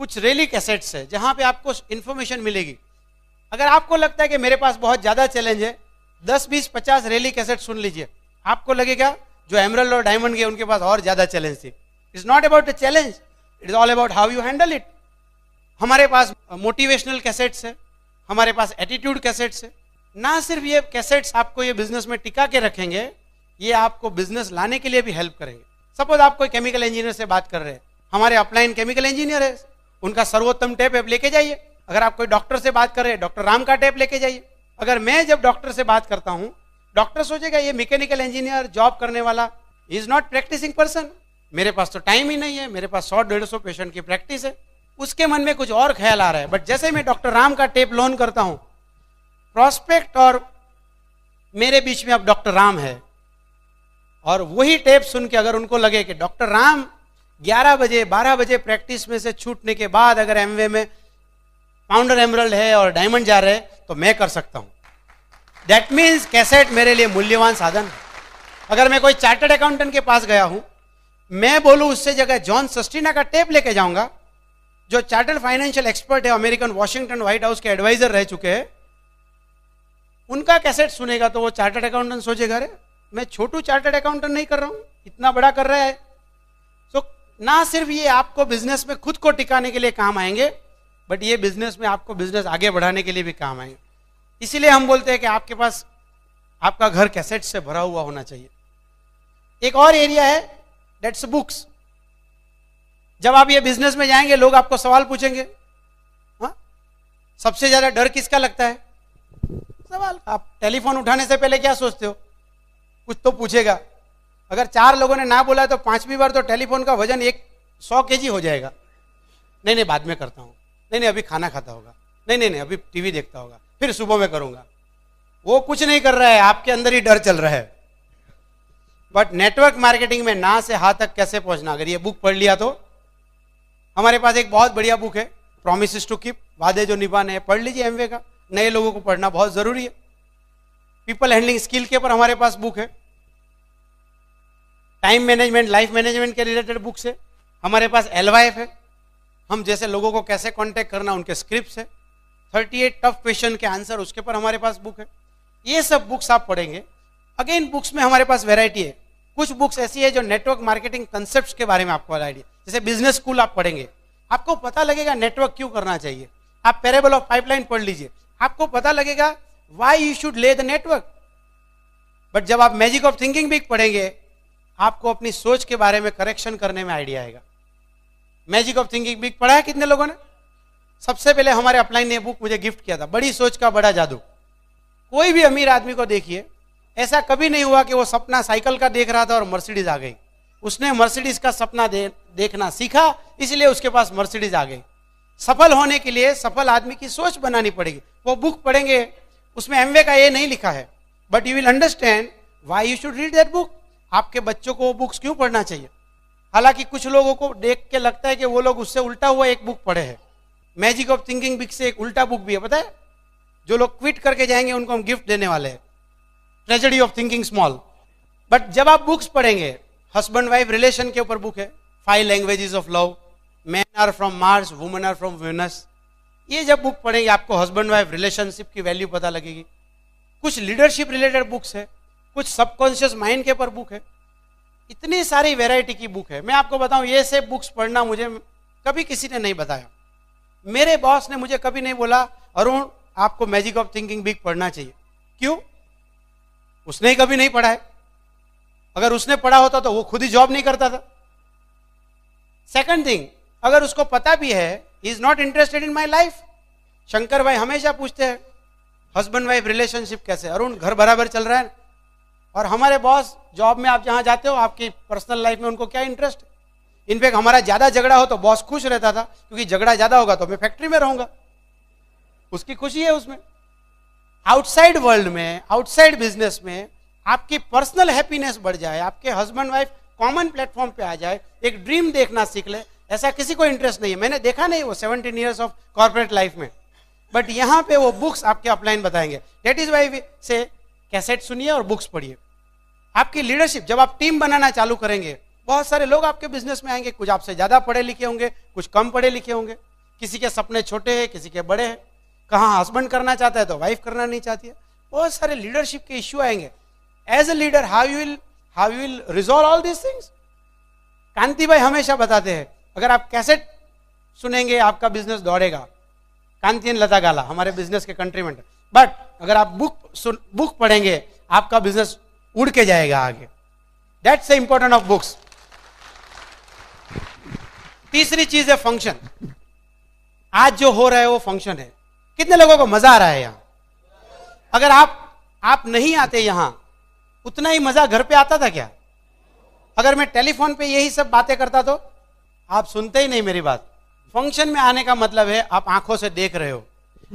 कुछ रेली कैसेट्स है जहां पे आपको इंफॉर्मेशन मिलेगी। अगर आपको लगता है कि मेरे पास बहुत ज्यादा चैलेंज है, 10, 20, 50 रेली कैसेट सुन लीजिए, आपको लगेगा जो एमरल्ड और डायमंड के उनके पास और ज्यादा चैलेंज थी। It's not about the challenge, it is all about how you handle it. हमारे पास मोटिवेशनल कैसेट्स है, हमारे पास एटीट्यूड कैसेट्स है। ना सिर्फ ये कैसेट्स आपको ये बिजनेस में टिका के रखेंगे, ये आपको बिजनेस लाने के लिए भी हेल्प करेंगे। सपोज आप कोई केमिकल इंजीनियर से बात कर रहे हैं, हमारे अपलाइन केमिकल इंजीनियर है, उनका सर्वोत्तम टेप आप लेके जाइए। अगर आप कोई डॉक्टर से बात कर रहे हैं, डॉक्टर राम का टेप लेके जाइए। अगर मैं जब डॉक्टर से बात करता हूं, डॉक्टर सोचेगा ये मैकेनिकल इंजीनियर जॉब करने वाला इज नॉट प्रैक्टिसिंग पर्सन, मेरे पास तो टाइम ही नहीं है, मेरे पास 100-150 पेशेंट की प्रैक्टिस है। उसके मन में कुछ और ख्याल आ रहा है। बट जैसे मैं डॉक्टर राम का टेप लॉन्च करता हूं, प्रोस्पेक्ट और मेरे बीच में अब डॉक्टर राम है, और वही टेप सुन के अगर उनको लगे कि डॉक्टर राम 11 बजे 12 बजे प्रैक्टिस में से छूटने के बाद अगर एमवे में पाउंडर एमरल्ड है और डायमंड जा रहे हैं, तो मैं कर सकता हूं। दैट मीन्स कैसेट मेरे लिए मूल्यवान साधन है। अगर मैं कोई चार्टर्ड अकाउंटेंट के पास गया हूं, मैं बोलूं उससे जगह जॉन सस्टीना का टेप लेके जाऊंगा, जो चार्टर्ड फाइनेंशियल एक्सपर्ट है, अमेरिकन वॉशिंगटन व्हाइट हाउस के एडवाइजर रह चुके हैं, उनका कैसेट सुनेगा तो वो चार्टर्ड अकाउंटेंट सोचेगा, अरे मैं छोटू चार्टर्ड अकाउंटेंट नहीं कर रहा हूं, इतना बड़ा कर रहा है। तो ना सिर्फ ये आपको बिजनेस में खुद को टिकाने के लिए काम आएंगे, बट ये बिजनेस में आपको बिजनेस आगे बढ़ाने के लिए भी काम आएंगे। इसीलिए हम बोलते हैं कि आपके पास आपका घर कैसेट से भरा हुआ होना चाहिए। एक और एरिया है, दैट्स बुक्स। जब आप ये बिजनेस में जाएंगे, लोग आपको सवाल पूछेंगे, हाँ सबसे ज्यादा डर किसका लगता है? सवाल। आप टेलीफोन उठाने से पहले क्या सोचते हो? कुछ तो पूछेगा। अगर 4 लोगों ने ना बोला तो 5वीं बार तो टेलीफोन का वजन 100 kg हो जाएगा। नहीं बाद में करता हूं, नहीं अभी खाना खाता होगा, नहीं अभी टीवी देखता होगा, फिर सुबह में करूंगा। वो कुछ नहीं कर रहा है, आपके अंदर ही डर चल रहा है। बट नेटवर्क मार्केटिंग में ना से हा तक कैसे पहुंचना, अगर ये बुक पढ़ लिया तो हमारे पास एक बहुत बढ़िया बुक है, प्रॉमिसेस टू कीप, वादे जो निभाने हैं, पढ़ लीजिए एमवे का। नए लोगों को पढ़ना बहुत जरूरी है। पीपल हैंडलिंग स्किल के ऊपर हमारे पास बुक है। टाइम मैनेजमेंट, लाइफ मैनेजमेंट के रिलेटेड बुक्स है। हमारे पास LYF है, हम जैसे लोगों को कैसे कांटेक्ट करना, उनके स्क्रिप्ट्स है। 38 टफ क्वेश्चन के आंसर, उसके ऊपर हमारे पास बुक है। ये सब बुक्स आप पढ़ेंगे। अगेन बुक्स में हमारे पास वैरायटी है। कुछ बुक्स ऐसी है जो नेटवर्क मार्केटिंग कंसेप्ट्स के बारे में आपको आइडिया, जैसे बिजनेस स्कूल आप पढ़ेंगे, आपको पता लगेगा नेटवर्क क्यों करना चाहिए। आप पैरेबल ऑफ पाइपलाइन पढ़ लीजिए, आपको पता लगेगा व्हाई यू शुड ले द नेटवर्क। बट जब आप मैजिक ऑफ थिंकिंग भी पढ़ेंगे, आपको अपनी सोच के बारे में करेक्शन करने में आइडिया आएगा। मैजिक ऑफ थिंकिंग भी पढ़ा है कितने लोगों ने? सबसे पहले हमारे अपलाइन ने बुक मुझे गिफ्ट किया था, बड़ी सोच का बड़ा जादू। कोई भी अमीर आदमी को देखिए, ऐसा कभी नहीं हुआ कि वो सपना साइकिल का देख रहा था और मर्सिडीज आ गई। उसने मर्सिडीज का सपना देखना सीखा, इसलिए उसके पास मर्सिडीज आ गई। सफल होने के लिए सफल आदमी की सोच बनानी पड़ेगी। वो बुक पढ़ेंगे, उसमें एमवे का ये नहीं लिखा है, but you will understand why you should read that book. आपके बच्चों को वो बुक्स क्यों पढ़ना चाहिए। हालांकि कुछ लोगों को देख के लगता है कि वो लोग उससे उल्टा हुआ एक बुक पढ़े हैं। मैजिक ऑफ थिंकिंग बुक से एक उल्टा बुक भी है, पता है? जो लोग क्विट करके जाएंगे उनको हम गिफ्ट देने वाले हैं, tragedy of thinking small. But जब आप बुक्स पढ़ेंगे, हस्बैंड वाइफ रिलेशन के ऊपर बुक है, 5 languages of love, man are from Mars, women are from Venus. ये जब बुक पढ़ेंगे, आपको हस्बैंड वाइफ रिलेशनशिप की वैल्यू पता लगेगी। कुछ लीडरशिप रिलेटेड बुक्स है, कुछ सबकॉन्शियस माइंड के ऊपर बुक है। इतनी सारी वैरायटी की बुक है। मैं आपको बताऊं, ये सब बुक्स पढ़ना मुझे कभी किसी ने नहीं बताया। मेरे बॉस ने मुझे कभी नहीं बोला अरुण आपको मैजिक ऑफ थिंकिंग बुक पढ़ना चाहिए। क्यों? उसने ही कभी नहीं पढ़ा है। अगर उसने पढ़ा होता तो वो खुद ही जॉब नहीं करता था। सेकंड थिंग, अगर उसको पता भी है, he is not interested in my life. Shankar भाई हमेशा पूछते हैं हस्बैंड वाइफ रिलेशनशिप कैसे, अरुण घर बराबर चल रहा है? और हमारे बॉस जॉब में आप जहां जाते हो, आपकी पर्सनल लाइफ में उनको क्या इंटरेस्ट? इनफैक्ट हमारा ज्यादा झगड़ा हो तो बॉस खुश रहता था, क्योंकि झगड़ा ज्यादा होगा तो मैं फैक्ट्री में रहूंगा, उसकी खुशी है उसमें। आउटसाइड वर्ल्ड में, आउटसाइड बिजनेस में आपकी पर्सनल हैप्पीनेस बढ़ जाए, आपके हस्बैंड वाइफ कॉमन प्लेटफॉर्म पे आ जाए, एक ड्रीम देखना सीख ले, ऐसा किसी को इंटरेस्ट नहीं है। मैंने देखा नहीं वो 17 ईयर्स ऑफ कॉर्पोरेट लाइफ में। बट यहां पे वो बुक्स आपके अपलाइन बताएंगे। दैट इज वाई से कैसेट सुनिए और बुक्स पढ़िए। आपकी लीडरशिप, जब आप टीम बनाना चालू करेंगे, बहुत सारे लोग आपके बिजनेस में आएंगे। कुछ आपसे ज्यादा पढ़े लिखे होंगे, कुछ कम पढ़े लिखे होंगे, किसी के सपने छोटे हैं, किसी के बड़े हैं। कहाँ हस्बैंड करना चाहता है तो वाइफ करना नहीं चाहती है। बहुत सारे लीडरशिप के इश्यू आएंगे। As a leader how you will resolve all this things? Kanti bhai हमेशा बताते हैं, अगर आप कैसेट सुनेंगे आपका बिजनेस दौड़ेगा। कांति एंड लता गाला हमारे बिजनेस के कंट्रीमेंट। बट अगर आप बुक पढ़ेंगे, आपका बिजनेस उड़ के जाएगा आगे। That's the important of books. तीसरी चीज है फंक्शन। आज जो हो रहा है वो फंक्शन है। कितने लोगों को मजा आ रहा है यहां? अगर आप नहीं आते यहां, उतना ही मजा घर पे आता था क्या? अगर मैं टेलीफोन पे यही सब बातें करता तो आप सुनते ही नहीं मेरी बात। फंक्शन में आने का मतलब है आप आंखों से देख रहे हो,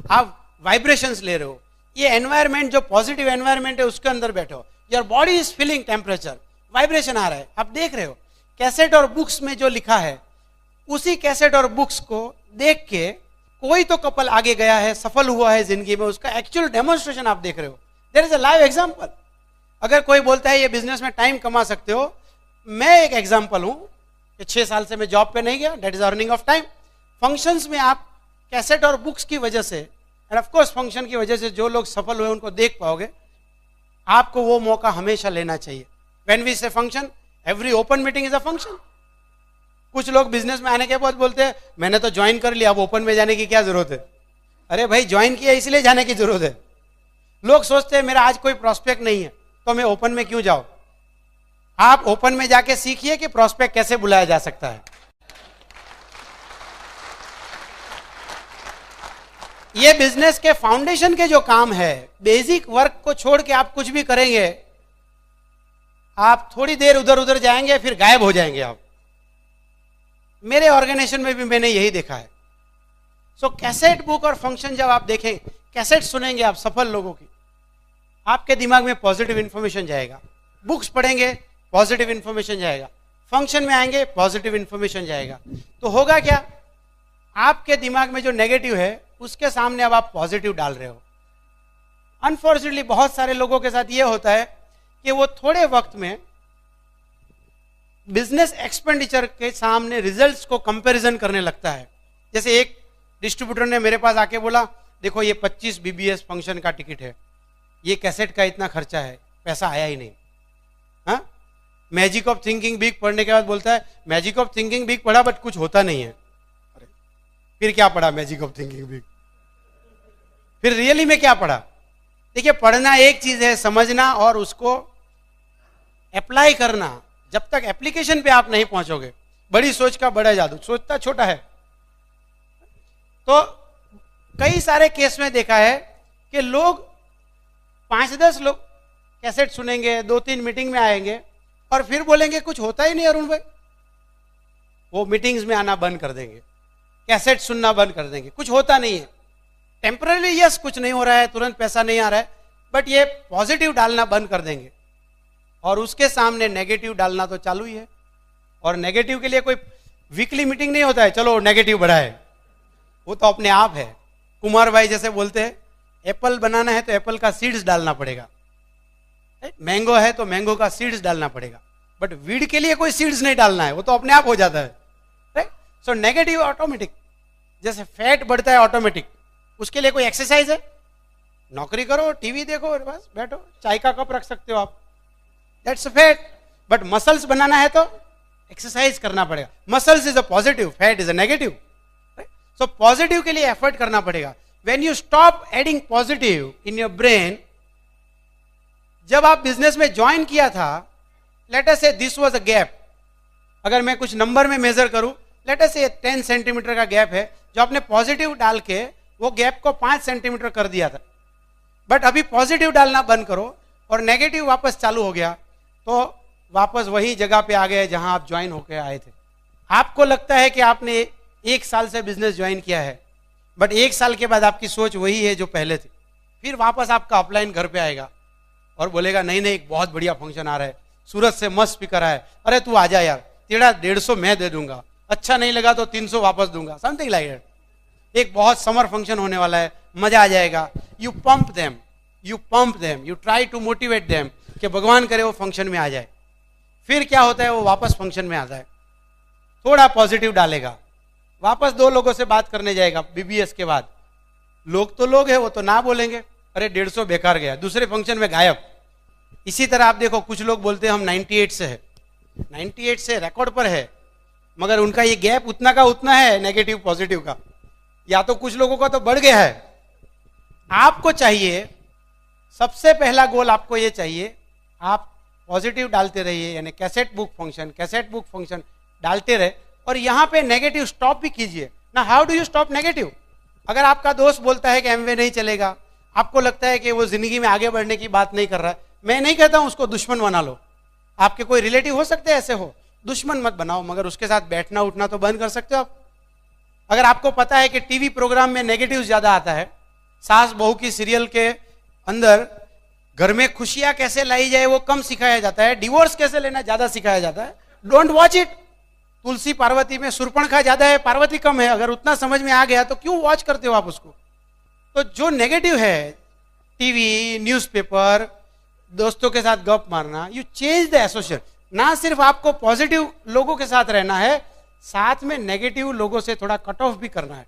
आप वाइब्रेशंस ले रहे हो। ये एनवायरमेंट जो पॉजिटिव एनवायरमेंट है उसके अंदर बैठो, your body is feeling temperature, vibration आ रहा है, आप देख रहे हो। कैसेट और बुक्स में जो लिखा है उसी कैसेट और बुक्स को देख के कोई तो कपल आगे गया है, सफल हुआ है जिंदगी में, उसका एक्चुअल डेमोन्स्ट्रेशन आप देख रहे हो। There is a live example. अगर कोई बोलता है ये बिजनेस में टाइम कमा सकते हो, मैं एक एग्जांपल हूं कि 6 साल से मैं जॉब पे नहीं गया, that is earning of time. Functions में आप कैसेट और बुक्स की वजह से एंड ऑफ कोर्स फंक्शन की वजह से जो लोग सफल हुए उनको देख पाओगे। आपको वो मौका हमेशा लेना चाहिए। व्हेन वी से function, every open meeting is a function. कुछ लोग बिजनेस में आने के बाद बोलते हैं मैंने तो ज्वाइन कर लिया, अब ओपन में जाने की क्या जरूरत है? अरे भाई ज्वाइन किया इसलिए जाने की जरूरत है। लोग सोचते हैं मेरा आज कोई प्रोस्पेक्ट नहीं है तो मैं ओपन में क्यों जाऊं। आप ओपन में जाके सीखिए कि प्रोस्पेक्ट कैसे बुलाया जा सकता है। ये बिजनेस के फाउंडेशन के जो काम है, बेसिक वर्क को छोड़ के आप कुछ भी करेंगे, आप थोड़ी देर उधर उधर जाएंगे फिर गायब हो जाएंगे आप। मेरे ऑर्गेनाइजेशन में भी मैंने यही देखा है। सो कैसेट बुक और फंक्शन जब आप देखें, कैसेट सुनेंगे आप सफल लोगों की, आपके दिमाग में पॉजिटिव इंफॉर्मेशन जाएगा। बुक्स पढ़ेंगे पॉजिटिव इंफॉर्मेशन जाएगा, फंक्शन में आएंगे पॉजिटिव इंफॉर्मेशन जाएगा। तो होगा क्या, आपके दिमाग में जो नेगेटिव है उसके सामने अब आप पॉजिटिव डाल रहे हो। अनफॉर्चुनेटली बहुत सारे लोगों के साथ ये होता है कि वो थोड़े वक्त में बिजनेस एक्सपेंडिचर के सामने रिजल्ट्स को कंपैरिजन करने लगता है। जैसे एक डिस्ट्रीब्यूटर ने मेरे पास आके बोला देखो ये 25 बीबीएस फंक्शन का टिकट है, ये कैसेट का इतना खर्चा है, पैसा आया ही नहीं। हाँ, मैजिक ऑफ थिंकिंग बिग पढ़ने के बाद बोलता है मैजिक ऑफ थिंकिंग बिग पढ़ा बट कुछ होता नहीं है। अरे फिर क्या पढ़ा मैजिक ऑफ थिंकिंग बिग? फिर रियली में क्या पढ़ा? देखिए पढ़ना एक चीज है, समझना और उसको अप्लाई करना। जब तक एप्लीकेशन पे आप नहीं पहुंचोगे, बड़ी सोच का बड़ा जादू, सोचता छोटा है। तो कई सारे केस में देखा है कि लोग 5-10 लोग कैसेट सुनेंगे, 2-3 मीटिंग में आएंगे और फिर बोलेंगे कुछ होता ही नहीं अरुण भाई। वो मीटिंग्स में आना बंद कर देंगे, कैसेट सुनना बंद कर देंगे, कुछ होता नहीं है। टेम्पररी यस कुछ नहीं हो रहा है, तुरंत पैसा नहीं आ रहा है, बट ये पॉजिटिव डालना बंद कर देंगे और उसके सामने नेगेटिव डालना तो चालू ही है। और नेगेटिव के लिए कोई वीकली मीटिंग नहीं होता है चलो नेगेटिव बढ़ाए, वो तो अपने आप है। कुमार भाई जैसे बोलते हैं एप्पल बनाना है तो एप्पल का सीड्स डालना पड़ेगा, मैंगो है तो मैंगो का सीड्स डालना पड़ेगा, बट वीड के लिए कोई सीड्स नहीं डालना है, वो तो अपने आप हो जाता है। राइट? सो नेगेटिव ऑटोमेटिक, जैसे फैट बढ़ता है ऑटोमेटिक, उसके लिए कोई एक्सरसाइज है? नौकरी करो, टीवी देखो और बस बैठो, चाय का कप रख सकते हो आप, दैट्स फैट। बट मसल्स बनाना है तो एक्सरसाइज करना पड़ेगा। Muscles is a positive, fat is a negative. So positive के लिए एफर्ट करना पड़ेगा। When you stop adding positive in your brain, जब आप बिजनेस में ज्वाइन किया था, लेट अस से दिस वाज अ गैप, अगर मैं कुछ नंबर में मेजर करूं, लेट अस से 10 सेंटीमीटर का गैप है, जो आपने पॉजिटिव डाल के वो गैप को 5 सेंटीमीटर कर दिया था। बट अभी पॉजिटिव डालना बंद करो और नेगेटिव वापस चालू हो गया, तो वापस वही जगह पे आ गए जहां आप ज्वाइन होकर आए थे। आपको लगता है कि आपने 1 साल से बिजनेस ज्वाइन किया है, बट 1 साल के बाद आपकी सोच वही है जो पहले थी। फिर वापस आपका अपलाइन घर पे आएगा और बोलेगा नहीं नहीं एक बहुत बढ़िया फंक्शन आ रहा है, सूरत से मस्त स्पीकर आया है, अरे तू आ जा यार, तेरा 150 मैं दे दूंगा, अच्छा नहीं लगा तो 300 वापस दूंगा, समथिंग लाइक दैट। एक बहुत समर फंक्शन होने वाला है, मजा आ जाएगा। You pump them, you try to motivate them कि भगवान करे वो फंक्शन में आ जाए। फिर क्या होता है, वो वापस फंक्शन में आता है, थोड़ा पॉजिटिव डालेगा, वापस 2 लोगों से बात करने जाएगा बीबीएस के बाद। लोग तो लोग है, वो तो ना बोलेंगे अरे 150 बेकार गया, दूसरे फंक्शन में गायब। इसी तरह आप देखो कुछ लोग बोलते हैं हम 98 से है, 98 से रिकॉर्ड पर है, मगर उनका ये गैप उतना का उतना है नेगेटिव पॉजिटिव का, या तो कुछ लोगों का तो बढ़ गया है। आपको चाहिए, सबसे पहला गोल आपको ये चाहिए, आप पॉजिटिव डालते रहिए, यानी कैसेट बुक फंक्शन डालते रहे, और यहाँ पे नेगेटिव स्टॉप भी कीजिए ना। How do you stop negative? अगर आपका दोस्त बोलता है कि एमवे नहीं चलेगा, आपको लगता है कि वो जिंदगी में आगे बढ़ने की बात नहीं कर रहा है, मैं नहीं कहता हूं उसको दुश्मन बना लो, आपके कोई रिलेटिव हो सकते हैं ऐसे हो, दुश्मन मत बनाओ, मगर उसके साथ बैठना उठना तो बंद कर सकते हो आप। अगर आपको पता है कि टीवी प्रोग्राम में नेगेटिव ज्यादा आता है, सास बहू की सीरियल के अंदर घर में खुशियां कैसे लाई जाए वो कम सिखाया जाता है, डिवोर्स कैसे लेना ज्यादा सिखाया जाता है, डोंट वॉच इट। तुलसी पार्वती में सुरपणखा ज्यादा है, पार्वती कम है, अगर उतना समझ में आ गया तो क्यों वॉच करते हो आप उसको? तो जो नेगेटिव है, टीवी, न्यूज़पेपर, दोस्तों के साथ गप मारना, यू चेंज द एसोसिएशन। ना सिर्फ आपको पॉजिटिव लोगों के साथ रहना है, साथ में नेगेटिव लोगों से थोड़ा कट ऑफ भी करना है।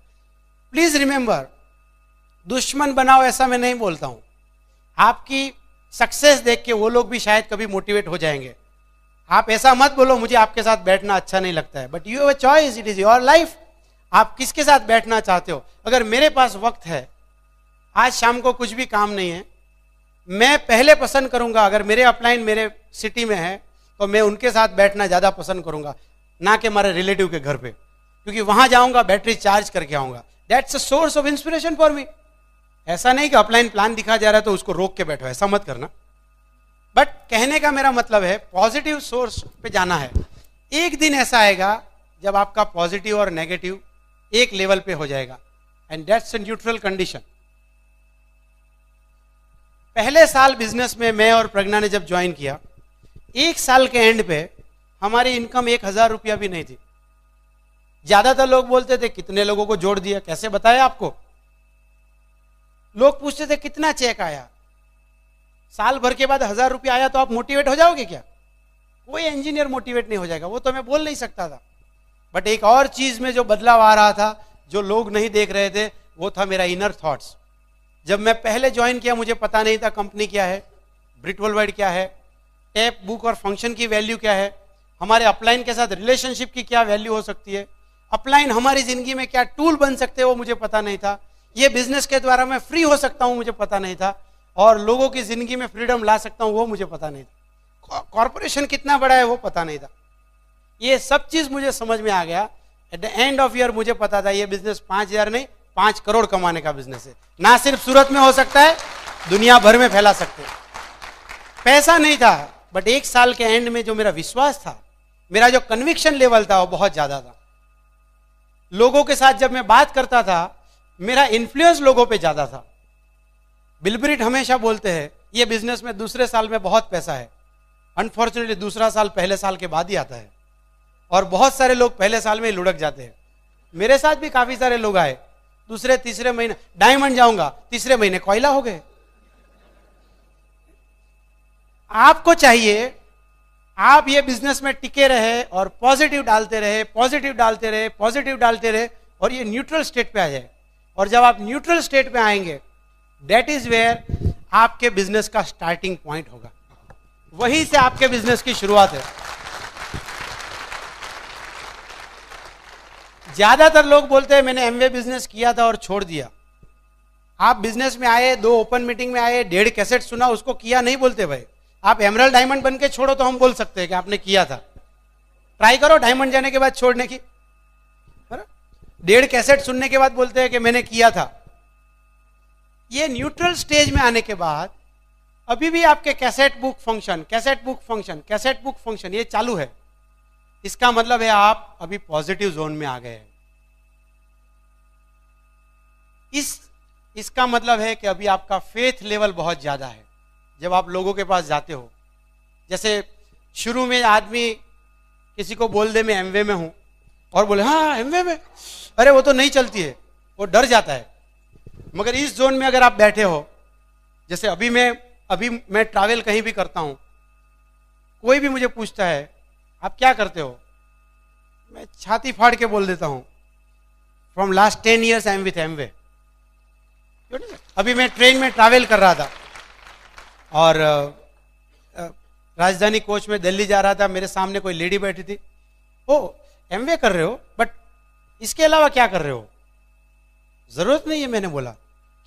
प्लीज रिमेंबर, दुश्मन बनाओ ऐसा मैं नहीं बोलता हूं, आपकी सक्सेस देख के वो लोग भी शायद कभी मोटिवेट हो जाएंगे। आप ऐसा मत बोलो मुझे आपके साथ बैठना अच्छा नहीं लगता है, but you have a choice, it is your life. आप किसके साथ बैठना चाहते हो? अगर मेरे पास वक्त है, आज शाम को कुछ भी काम नहीं है, मैं पहले पसंद करूंगा, अगर मेरे अपलाइन मेरे सिटी में है तो मैं उनके साथ बैठना ज्यादा पसंद करूंगा, ना कि हमारे रिलेटिव के घर पे, क्योंकि वहां जाऊंगा बैटरी चार्ज करके आऊंगा। That's a source of inspiration for me. ऐसा नहीं कि अपलाइन प्लान दिखा जा रहा है तो उसको रोक के बैठो, ऐसा मत करना। बट कहने का मेरा मतलब है पॉजिटिव सोर्स पे जाना है। एक दिन ऐसा आएगा जब आपका पॉजिटिव और नेगेटिव एक लेवल पे हो जाएगा, and that's a neutral condition. पहले साल बिजनेस में मैं और प्रज्ञा ने जब ज्वाइन किया, एक साल के एंड पे हमारी इनकम 1000 रुपया भी नहीं थी। ज्यादातर लोग बोलते थे कितने लोगों को जोड़ दिया, कैसे बताया आपको? लोग पूछते थे कितना चेक आया। साल भर के बाद 1000 रुपया आया तो आप मोटिवेट हो जाओगे क्या? कोई इंजीनियर मोटिवेट नहीं हो जाएगा, वो तो मैं बोल नहीं सकता था। बट एक और चीज में जो बदलाव आ रहा था, जो लोग नहीं देख रहे थे, वो था मेरा इनर थॉट्स। जब मैं पहले ज्वाइन किया मुझे पता नहीं था कंपनी क्या है, ब्रिट वर्ल्डवाइड क्या है, टैप बुक और फंक्शन की वैल्यू क्या है, हमारे अपलाइन के साथ रिलेशनशिप की क्या वैल्यू हो सकती है, अपलाइन हमारी जिंदगी में क्या टूल बन सकते हैं वो मुझे पता नहीं था, ये बिजनेस के द्वारा मैं फ्री हो सकता हूं मुझे पता नहीं था, और लोगों की जिंदगी में फ्रीडम ला सकता हूं वो मुझे पता नहीं था, कॉर्पोरेशन कितना बड़ा है वो पता नहीं था। ये सब चीज मुझे समझ में आ गया। At the end of year मुझे पता था ये बिजनेस 5000 नहीं 5 करोड़ कमाने का बिजनेस है। ना सिर्फ सूरत में हो सकता है, दुनिया भर में फैला सकते हैं। पैसा नहीं था, बट एक साल के एंड में जो मेरा विश्वास था, मेरा जो कन्विक्शन लेवल था वो बहुत ज्यादा था। लोगों के साथ जब मैं बात करता था, मेरा इन्फ्लुएंस लोगों पे ज्यादा था। बिल ब्रिट हमेशा बोलते हैं ये बिजनेस में दूसरे साल में बहुत पैसा है। अनफॉर्चुनेटली दूसरा साल पहले साल के बाद ही आता है, और बहुत सारे लोग पहले साल में ही लुढ़क जाते हैं। मेरे साथ भी काफी सारे लोग आए, दूसरे तीसरे महीने डायमंड जाऊंगा, तीसरे महीने कोयला हो गए। आपको चाहिए आप ये बिजनेस में टिके रहे और पॉजिटिव डालते रहे, पॉजिटिव डालते रहे, पॉजिटिव डालते रहे, और ये न्यूट्रल स्टेट पे आ जाए। और जब आप न्यूट्रल स्टेट पे आएंगे, दैट इज वेयर आपके बिजनेस का स्टार्टिंग पॉइंट होगा, वहीं से आपके बिजनेस की शुरुआत है। ज्यादातर लोग बोलते हैं मैंने एमवे बिजनेस किया था और छोड़ दिया। आप बिजनेस में आए, 2 ओपन मीटिंग में आए, 1.5 कैसेट सुना, उसको किया नहीं बोलते भाई। आप एमरल्ड डायमंड बन के छोड़ो तो हम बोल सकते हैं कि आपने किया था। ट्राई करो डायमंड जाने के बाद छोड़ने की। 1.5 कैसेट सुनने के बाद बोलते हैं कि मैंने किया था। ये न्यूट्रल स्टेज में आने के बाद अभी भी आपके cassette book function, cassette book function, cassette book function ये चालू है। इसका मतलब है आप अभी पॉजिटिव जोन में आ गए हैं। इसका मतलब है कि अभी आपका फेथ लेवल बहुत ज्यादा है। जब आप लोगों के पास जाते हो, जैसे शुरू में आदमी किसी को बोल दे मैं एमवे में हूं और बोले हाँ एमवे में, अरे वो तो नहीं चलती है, वो डर जाता है। मगर इस जोन में अगर आप बैठे हो, जैसे अभी मैं ट्रैवल कहीं भी करता हूं, कोई भी मुझे पूछता है आप क्या करते हो, मैं छाती फाड़ के बोल देता हूं from last 10 years I am with Amway. अभी मैं ट्रेन में ट्रैवल कर रहा था और राजधानी कोच में दिल्ली जा रहा था, मेरे सामने कोई लेडी बैठी थी। ओ एमवे कर रहे हो, बट इसके अलावा क्या कर रहे हो? जरूरत नहीं है, मैंने बोला।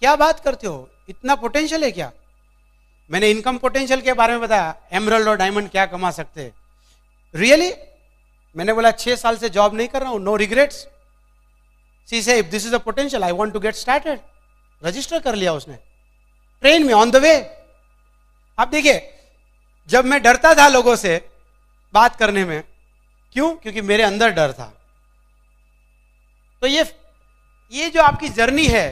क्या बात करते हो, इतना पोटेंशियल है क्या? मैंने इनकम पोटेंशियल के बारे में बताया, एमरल्ड और डायमंड क्या कमा सकते हैं। रियली मैंने बोला 6 साल से जॉब नहीं कर रहा हूं, no regrets. See say if this is a potential I want to get started, register कर लिया उसने ट्रेन में ऑन द वे। आप देखिए, जब मैं डरता था लोगों से बात करने में, क्यों? क्योंकि मेरे अंदर डर था। तो ये जो आपकी जर्नी है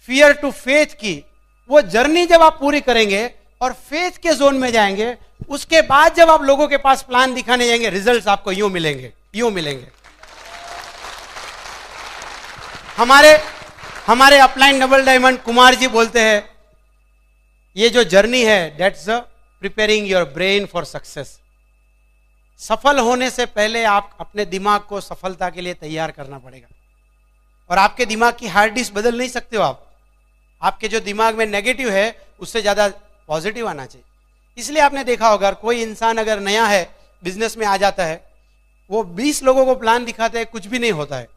फियर टू फेथ की, वो जर्नी जब आप पूरी करेंगे और फेथ के जोन में जाएंगे, उसके बाद जब आप लोगों के पास प्लान दिखाने जाएंगे, रिजल्ट्स आपको यूं मिलेंगे, यूं मिलेंगे। हमारे upline double diamond Kumar ji बोलते हैं, ये जो जर्नी है that's preparing your brain for success. सफल होने से पहले आप अपने दिमाग को सफलता के लिए तैयार करना पड़ेगा। और आपके दिमाग की हार्ड डिस्क बदल नहीं सकते हो आप। आपके जो दिमाग में नेगेटिव है उससे ज्यादा पॉजिटिव आना चाहिए। इसलिए आपने देखा होगा, कोई इंसान अगर नया है, बिजनेस में आ जाता है, वो 20 लोगों को प्लान दिखाते हैं, कुछ भी नहीं होता है।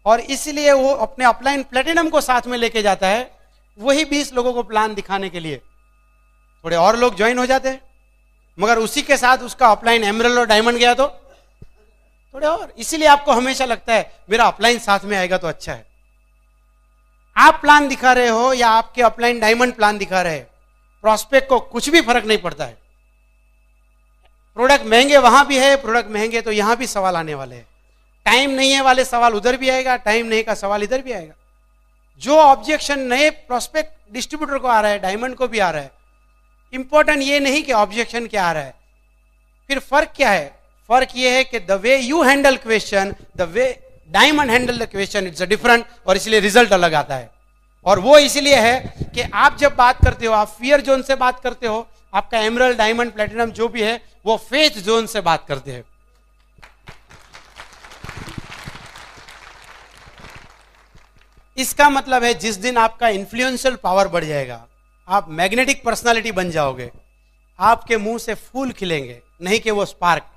और इसलिए वो अपने अपलाइन प्लेटिनम को साथ में लेके जाता है, वही 20 लोगों को प्लान दिखाने के लिए। थोड़े और लोग ज्वाइन हो जाते हैं, मगर उसी के साथ उसका अपलाइन एमरल्ड और डायमंड गया तो थोड़े और। इसीलिए आपको हमेशा लगता है मेरा अपलाइन साथ में आएगा तो अच्छा है। आप प्लान दिखा रहे हो या आपके अपलाइन डायमंड प्लान दिखा रहे हैं, प्रॉस्पेक्ट को कुछ भी फर्क नहीं पड़ता है। प्रोडक्ट महंगे वहां भी है, प्रोडक्ट महंगे तो यहां भी सवाल आने वाले हैं। टाइम नहीं है वाले सवाल उधर भी आएगा, टाइम नहीं का सवाल इधर भी आएगा। जो ऑब्जेक्शन नए प्रोस्पेक्ट डिस्ट्रीब्यूटर को आ रहा है, डायमंड को भी आ रहा है। इंपॉर्टेंट ये नहीं कि ऑब्जेक्शन क्या आ रहा है, फिर फर्क क्या है? फर्क ये है कि the way you handle question, the way diamond handle the question, it's a different, और इसलिए रिजल्ट अलग आता है। और वो इसलिए है कि आप जब बात करते हो, आप फियर जोन से बात करते हो, आपका एमरल्ड डायमंड प्लेटिनम जो भी है वो फेथ जोन से बात करते हैं। इसका मतलब है जिस दिन आपका इन्फ्लुएंशियल पावर बढ़ जाएगा, आप मैग्नेटिक पर्सनालिटी बन जाओगे, आपके मुंह से फूल खिलेंगे, नहीं कि वो स्पार्क।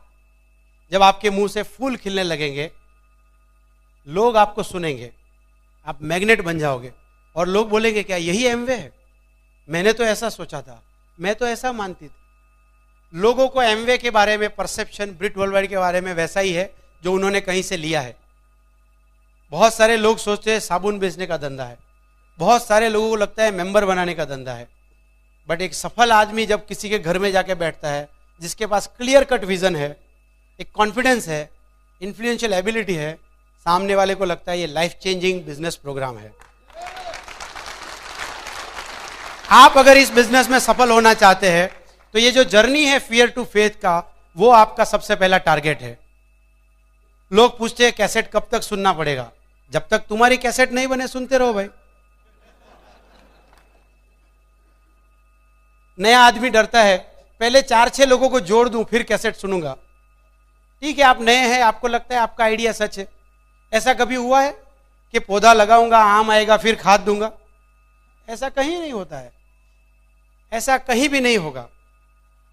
जब आपके मुंह से फूल खिलने लगेंगे, लोग आपको सुनेंगे, आप मैग्नेट बन जाओगे और लोग बोलेंगे क्या यही एमवे है? मैंने तो ऐसा सोचा था, मैं तो ऐसा मानती थी। लोगों को एमवे के बारे में परसेप्शन ब्रिट वर्ल्डवाइड के बारे में वैसा ही है जो उन्होंने कहीं से लिया है। बहुत सारे लोग सोचते हैं साबुन बेचने का धंधा है, बहुत सारे लोगों को लगता है मेंबर बनाने का धंधा है। बट एक सफल आदमी जब किसी के घर में जाके बैठता है, जिसके पास क्लियर कट विजन है, एक कॉन्फिडेंस है, इन्फ्लुएंशियल एबिलिटी है, सामने वाले को लगता है ये लाइफ चेंजिंग बिजनेस प्रोग्राम है। आप अगर इस बिजनेस में सफल होना चाहते हैं तो ये जो जर्नी है फियर टू फेथ का, वो आपका सबसे पहला टारगेट है। लोग पूछते हैं कैसेट कब तक सुनना पड़ेगा? जब तक तुम्हारी कैसेट नहीं बने सुनते रहो भाई। नया आदमी डरता है, पहले 4-6 लोगों को जोड़ दूं फिर कैसेट सुनूंगा। ठीक है, आप नए हैं, आपको लगता है आपका आइडिया सच है। ऐसा कभी हुआ है कि पौधा लगाऊंगा, आम आएगा, फिर खाद दूंगा? ऐसा कहीं नहीं होता है, ऐसा कहीं भी नहीं होगा।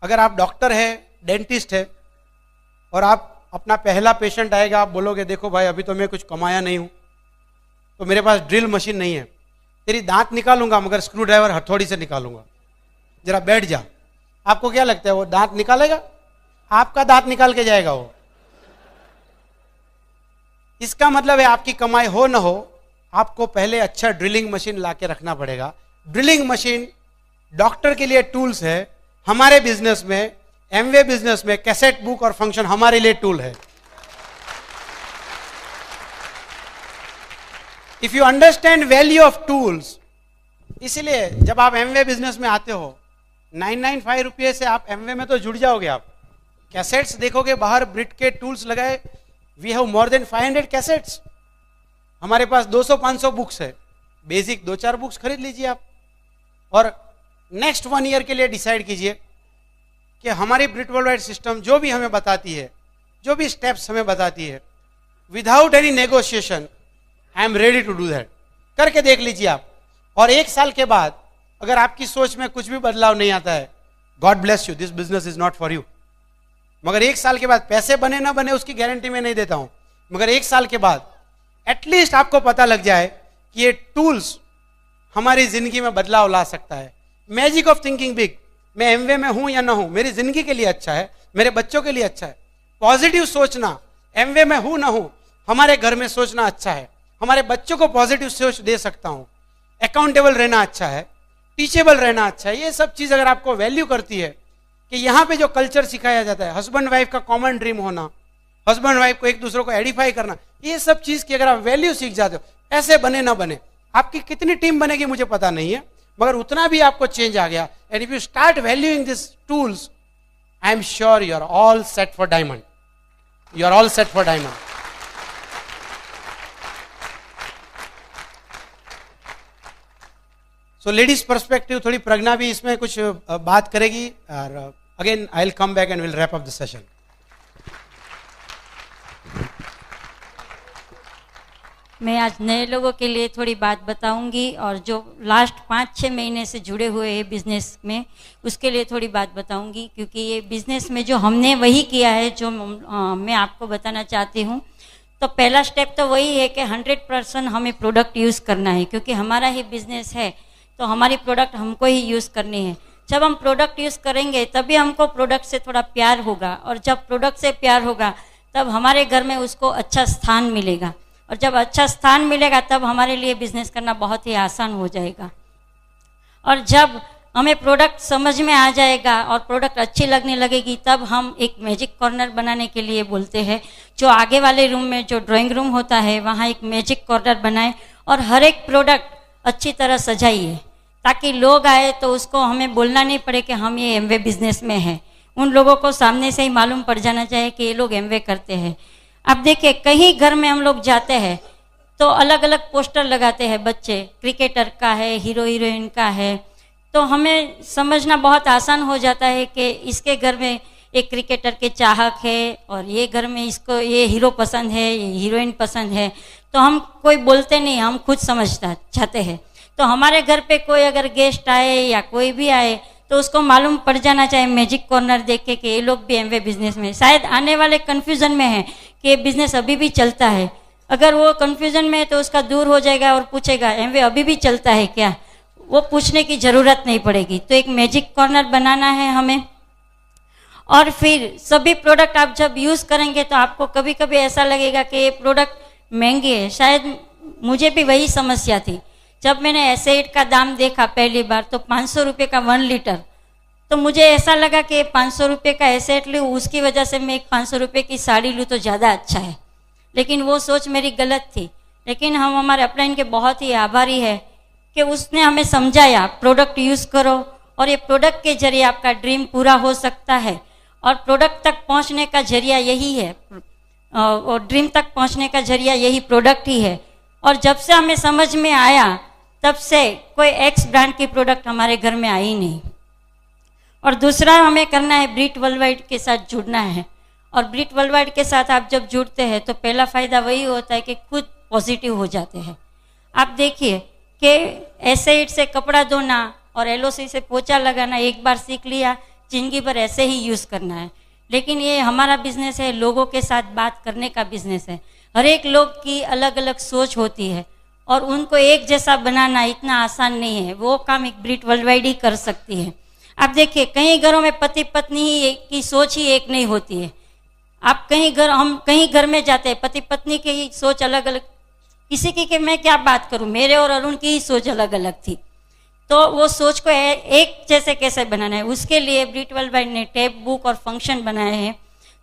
अगर आप डॉक्टर है, डेंटिस्ट है, और आप अपना पहला पेशेंट आएगा, आप बोलोगे देखो भाई अभी तो मैं कुछ कमाया नहीं हूं, तो मेरे पास ड्रिल मशीन नहीं है, तेरी दांत निकालूंगा मगर स्क्रू ड्राइवर हथौड़ी से निकालूंगा, जरा बैठ जा। आपको क्या लगता है वो दांत निकालेगा? आपका दांत निकाल के जाएगा वो। इसका मतलब है आपकी कमाई हो न हो, आपको पहले अच्छा ड्रिलिंग मशीन लाके रखना पड़ेगा। ड्रिलिंग मशीन डॉक्टर के लिए टूल्स है, हमारे बिजनेस में, एमवे बिजनेस में कैसेट बुक और फंक्शन हमारे लिए टूल है। If you understand value of tools, इसलिए जब आप एमवे बिजनेस में आते हो 995 रुपये से आप एमवे में तो जुड़ जाओगे। आप कैसेट्स देखोगे बाहर ब्रिट के टूल्स लगाए, we have more than 500 cassettes. हमारे पास 200-500 बुक्स है, बेसिक 2-4 बुक्स खरीद लीजिए आप, और नेक्स्ट 1 ईयर के लिए डिसाइड कीजिए कि हमारी ब्रिट वर्ल्डवाइड सिस्टम जो भी हमें बताती है, जो भी स्टेप्स हमें बताती है, without any negotiation I am ready to do that. करके देख लीजिए आप, और 1 साल के बाद अगर आपकी सोच में कुछ भी बदलाव नहीं आता है, God bless you, this business is not for you. मगर 1 साल के बाद पैसे बने ना बने उसकी गारंटी मैं नहीं देता हूं, मगर 1 साल के बाद एटलीस्ट आपको पता लग जाए कि ये टूल्स हमारी जिंदगी में बदलाव ला सकता है, मैजिक ऑफ थिंकिंग बिग। मैं एमवे में हूं या ना हूं, मेरी जिंदगी के लिए अच्छा है, मेरे बच्चों के लिए अच्छा है। पॉजिटिव सोचना, एमवे में हूं ना हूं, हमारे घर में सोचना अच्छा है, हमारे बच्चों को पॉजिटिव सोच दे सकता हूं। अकाउंटेबल रहना अच्छा है, टीचेबल रहना अच्छा है। ये सब चीज अगर आपको वैल्यू करती है कि यहाँ पे जो कल्चर सिखाया जाता है, हस्बैंड वाइफ का कॉमन ड्रीम होना, हस्बैंड वाइफ को एक दूसरे को एडिफाई करना, ये सब चीज की अगर आप वैल्यू सीख जाते हो, ऐसे बने ना बने, आपकी कितनी टीम बनेगी मुझे पता नहीं है, मगर उतना भी आपको चेंज आ गया। And if you start valuing this tools, I am sure you are all set for diamond, you are all set for diamond. So ladies perspective, थोड़ी प्रज्ञा भी इसमें कुछ बात करेगी, और again I will come back and will wrap up the session. मैं आज नए लोगों के लिए थोड़ी बात बताऊंगी, और जो लास्ट 5-6 महीने से जुड़े हुए हैं बिजनेस में, उसके लिए थोड़ी बात बताऊंगी, क्योंकि ये बिजनेस में जो हमने वही किया है जो मैं आपको बताना चाहती हूँ। तो पहला स्टेप तो वही है कि 100% हमें प्रोडक्ट यूज़ करना है, क्योंकि हमारा ही बिजनेस है तो हमारी प्रोडक्ट हमको ही यूज़ करनी है। जब हम प्रोडक्ट यूज़ करेंगे तभी हमको प्रोडक्ट से थोड़ा प्यार होगा, और जब प्रोडक्ट से प्यार होगा तब हमारे घर में उसको अच्छा स्थान मिलेगा, और जब अच्छा स्थान मिलेगा तब हमारे लिए बिजनेस करना बहुत ही आसान हो जाएगा। और जब हमें प्रोडक्ट समझ में आ जाएगा और प्रोडक्ट अच्छी लगने लगेगी, तब हम एक मैजिक कॉर्नर बनाने के लिए बोलते हैं। जो आगे वाले रूम में जो ड्राइंग रूम होता है, वहाँ एक मैजिक कॉर्नर बनाए और हर एक प्रोडक्ट अच्छी तरह सजाइए, ताकि लोग आए तो उसको हमें बोलना नहीं पड़े कि हम ये एमवे बिजनेस में हैं। उन लोगों को सामने से ही मालूम पड़ जाना चाहिए कि ये लोग एमवे करते हैं। अब देखिए, कहीं घर में हम लोग जाते हैं तो अलग अलग पोस्टर लगाते हैं, बच्चे क्रिकेटर का है, हीरो हीरोइन का है, तो हमें समझना बहुत आसान हो जाता है कि इसके घर में एक क्रिकेटर के चाहक है, और ये घर में इसको ये हीरो पसंद है, ये हीरोइन पसंद है। तो हम कोई बोलते नहीं, हम खुद समझना चाहते हैं। तो हमारे घर पे कोई अगर गेस्ट आए या कोई भी आए तो उसको मालूम पड़ जाना चाहिए मैजिक कॉर्नर देख के कि ये लोग भी एमवे बिजनेस में। शायद आने वाले कन्फ्यूजन में है कि ये बिजनेस अभी भी चलता है। अगर वो कन्फ्यूजन में है तो उसका दूर हो जाएगा और पूछेगा एमवे अभी भी चलता है क्या, वो पूछने की ज़रूरत नहीं पड़ेगी। तो एक मैजिक कॉर्नर बनाना है हमें। और फिर सभी प्रोडक्ट आप जब यूज़ करेंगे तो आपको कभी कभी ऐसा लगेगा कि ये प्रोडक्ट महंगे है। शायद मुझे भी वही समस्या थी। जब मैंने एसेट का दाम देखा पहली बार तो 500 रुपये का 1 लीटर, तो मुझे ऐसा लगा कि 500 रुपये का एसेट लूँ, उसकी वजह से मैं एक 500 रुपये की साड़ी लूँ तो ज़्यादा अच्छा है। लेकिन वो सोच मेरी गलत थी। लेकिन हम हमारे अपलाइन के बहुत ही आभारी है कि उसने हमें समझाया प्रोडक्ट यूज़ करो, और ये प्रोडक्ट के जरिए आपका ड्रीम पूरा हो सकता है। और प्रोडक्ट तक पहुंचने का जरिया यही है, और ड्रीम तक पहुंचने का जरिया यही प्रोडक्ट ही है। और जब से हमें समझ में आया तब से कोई एक्स ब्रांड की प्रोडक्ट हमारे घर में आई नहीं। और दूसरा हमें करना है, ब्रिट वर्ल्डवाइड के साथ जुड़ना है। और ब्रिट वर्ल्डवाइड के साथ आप जब जुड़ते हैं तो पहला फ़ायदा वही होता है कि खुद पॉजिटिव हो जाते हैं। आप देखिए कि एसिड से कपड़ा धोना और एलओसी से पोछा लगाना एक बार सीख लिया, जिंदगी भर ऐसे ही यूज़ करना है। लेकिन ये हमारा बिजनेस है, लोगों के साथ बात करने का बिजनेस है। हर एक लोग की अलग अलग सोच होती है और उनको एक जैसा बनाना इतना आसान नहीं है। वो काम एक ब्रिट वर्ल्डवाइड ही कर सकती है। आप देखिए, कई घरों में पति पत्नी ही की सोच ही एक नहीं होती है। आप हम कहीं घर में जाते हैं, पति पत्नी की सोच अलग अलग, किसी की कि मैं क्या बात करूं, मेरे और अरुण की ही सोच अलग अलग थी। तो वो सोच को एक जैसे कैसे बनाना है, उसके लिए ब्रिट वर्ल्डवाइड ने टैप बुक और फंक्शन बनाए हैं,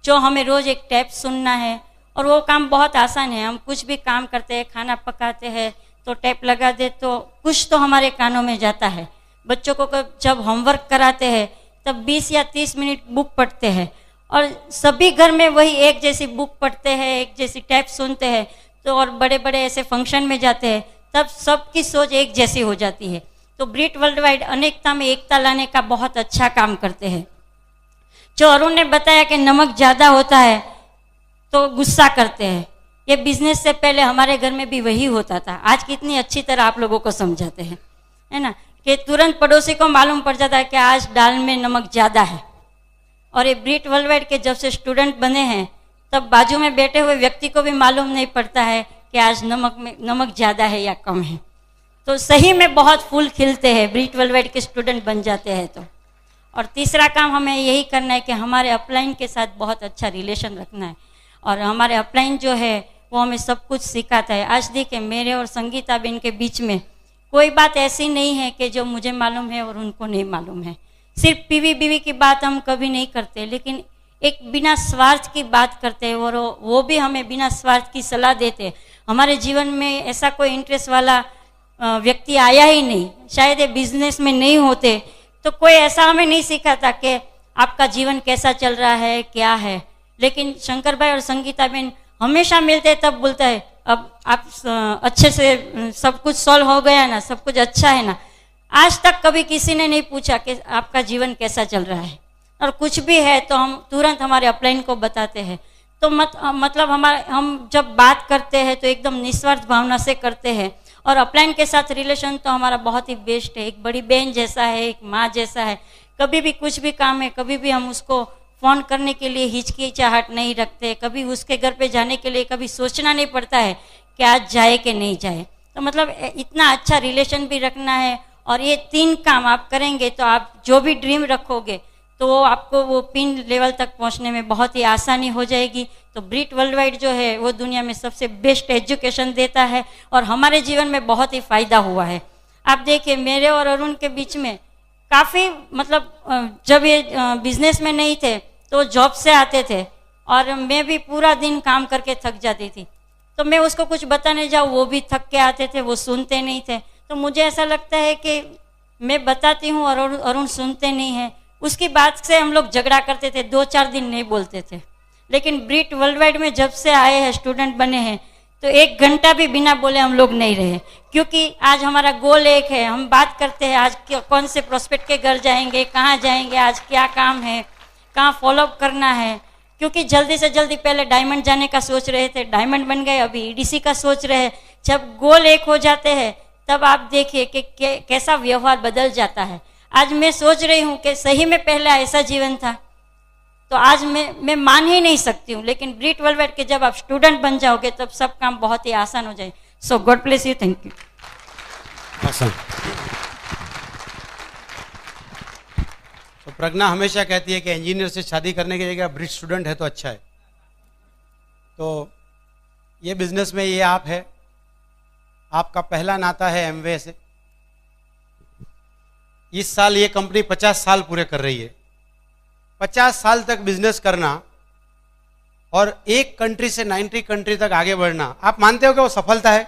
जो हमें रोज़ एक टैप सुनना है। और वो काम बहुत आसान है। हम कुछ भी काम करते हैं, खाना पकाते हैं तो टैप लगा दे तो कुछ तो हमारे कानों में जाता है। बच्चों को जब होमवर्क कराते हैं तब 20 या 30 मिनट बुक पढ़ते हैं, और सभी घर में वही एक जैसी बुक पढ़ते हैं, एक जैसी टैप सुनते हैं। तो और बड़े बड़े ऐसे फंक्शन में जाते हैं तब सबकी सोच एक जैसी हो जाती है। तो ब्रिट वर्ल्डवाइड अनेकता में एकता लाने का बहुत अच्छा काम करते हैं। जो अरुण ने बताया कि नमक ज़्यादा होता है तो गुस्सा करते हैं, ये बिजनेस से पहले हमारे घर में भी वही होता था। आज कितनी अच्छी तरह आप लोगों को समझाते हैं, है ना, कि तुरंत पड़ोसी को मालूम पड़ जाता है कि आज दाल में नमक ज़्यादा है। और ये ब्रिट वर्ल्डवाइड के जब से स्टूडेंट बने हैं तब बाजू में बैठे हुए व्यक्ति को भी मालूम नहीं पड़ता है कि आज नमक ज़्यादा है या कम है। तो सही में बहुत फूल खिलते हैं, ब्रीट वर्ल्डवाइड के स्टूडेंट बन जाते हैं तो। और तीसरा काम हमें यही करना है कि हमारे अपलाइन के साथ बहुत अच्छा रिलेशन रखना है, और हमारे अपलाइन जो है वो हमें सब कुछ सिखाता है। आज देखिए मेरे और संगीता बेन के बीच में कोई बात ऐसी नहीं है कि जो मुझे मालूम है और उनको नहीं मालूम है। सिर्फ पीवी बीवी की बात हम कभी नहीं करते, लेकिन एक बिना स्वार्थ की बात करते हैं, और वो भी हमें बिना स्वार्थ की सलाह देते हैं। हमारे जीवन में ऐसा कोई इंटरेस्ट वाला व्यक्ति आया ही नहीं, शायद ये बिजनेस में नहीं होते तो कोई ऐसा हमें नहीं सिखाता कि आपका जीवन कैसा चल रहा है क्या है। लेकिन शंकर भाई और संगीता बेन हमेशा मिलते तब बोलता है अब आप अच्छे से सब कुछ सॉल्व हो गया ना, सब कुछ अच्छा है ना। आज तक कभी किसी ने नहीं पूछा कि आपका जीवन कैसा चल रहा है, और कुछ भी है तो हम तुरंत हमारे अपलाइन को बताते हैं। तो मतलब हम जब बात करते हैं तो एकदम निस्वार्थ भावना से करते हैं, और अपलाइन के साथ रिलेशन तो हमारा बहुत ही बेस्ट है, एक बड़ी बहन जैसा है, एक माँ जैसा है। कभी भी कुछ भी काम है, कभी भी हम उसको फ़ोन करने के लिए हिचकिचाहट नहीं रखते, कभी उसके घर पे जाने के लिए कभी सोचना नहीं पड़ता है कि आज जाए कि नहीं जाए। तो मतलब इतना अच्छा रिलेशन भी रखना है, और ये 3 काम आप करेंगे तो आप जो भी ड्रीम रखोगे तो आपको वो पिन लेवल तक पहुंचने में बहुत ही आसानी हो जाएगी। तो ब्रीट वर्ल्डवाइड जो है वो दुनिया में सबसे बेस्ट एजुकेशन देता है, और हमारे जीवन में बहुत ही फ़ायदा हुआ है। आप देखिए मेरे और अरुण के बीच में काफ़ी मतलब जब ये बिजनेस में नहीं थे तो जॉब से आते थे, और मैं भी पूरा दिन काम करके थक जाती थी, तो मैं उसको कुछ बताने जाऊँ वो भी थक के आते थे, वो सुनते नहीं थे। तो मुझे ऐसा लगता है कि मैं बताती हूँ और अरुण सुनते नहीं हैं, उसकी बात से हम लोग झगड़ा करते थे, 2-4 दिन नहीं बोलते थे। लेकिन ब्रीट वर्ल्डवाइड में जब से आए हैं, स्टूडेंट बने हैं, तो 1 घंटा भी बिना बोले हम लोग नहीं रहे, क्योंकि आज हमारा गोल एक है। हम बात करते हैं आज कौन से प्रोस्पेक्ट के घर जाएंगे, कहाँ जाएंगे, आज क्या काम है, कहाँ फॉलोअप करना है। क्योंकि जल्दी से जल्दी पहले डायमंड जाने का सोच रहे थे, डायमंड बन गए, अभी ईडीसी का सोच रहे हैं। जब गोल एक हो जाते हैं तब आप देखिए कि कैसा व्यवहार बदल जाता है। आज मैं सोच रही हूँ कि सही में पहले ऐसा जीवन था, तो आज मैं मान ही नहीं सकती हूँ। लेकिन ब्रीट वर्ल्डवाइड के जब आप स्टूडेंट बन जाओगे तब सब काम बहुत ही आसान हो जाए। So God bless you, thank you. तो प्रज्ञा हमेशा कहती है कि इंजीनियर से शादी करने की जगह ब्रिट स्टूडेंट है तो अच्छा है। तो ये बिजनेस में ये आप है, आपका पहला नाता है एमवे से। इस साल ये कंपनी 50 साल पूरे कर रही है। 50 साल तक बिजनेस करना और एक कंट्री से 90 कंट्री तक आगे बढ़ना, आप मानते हो कि वो सफलता है?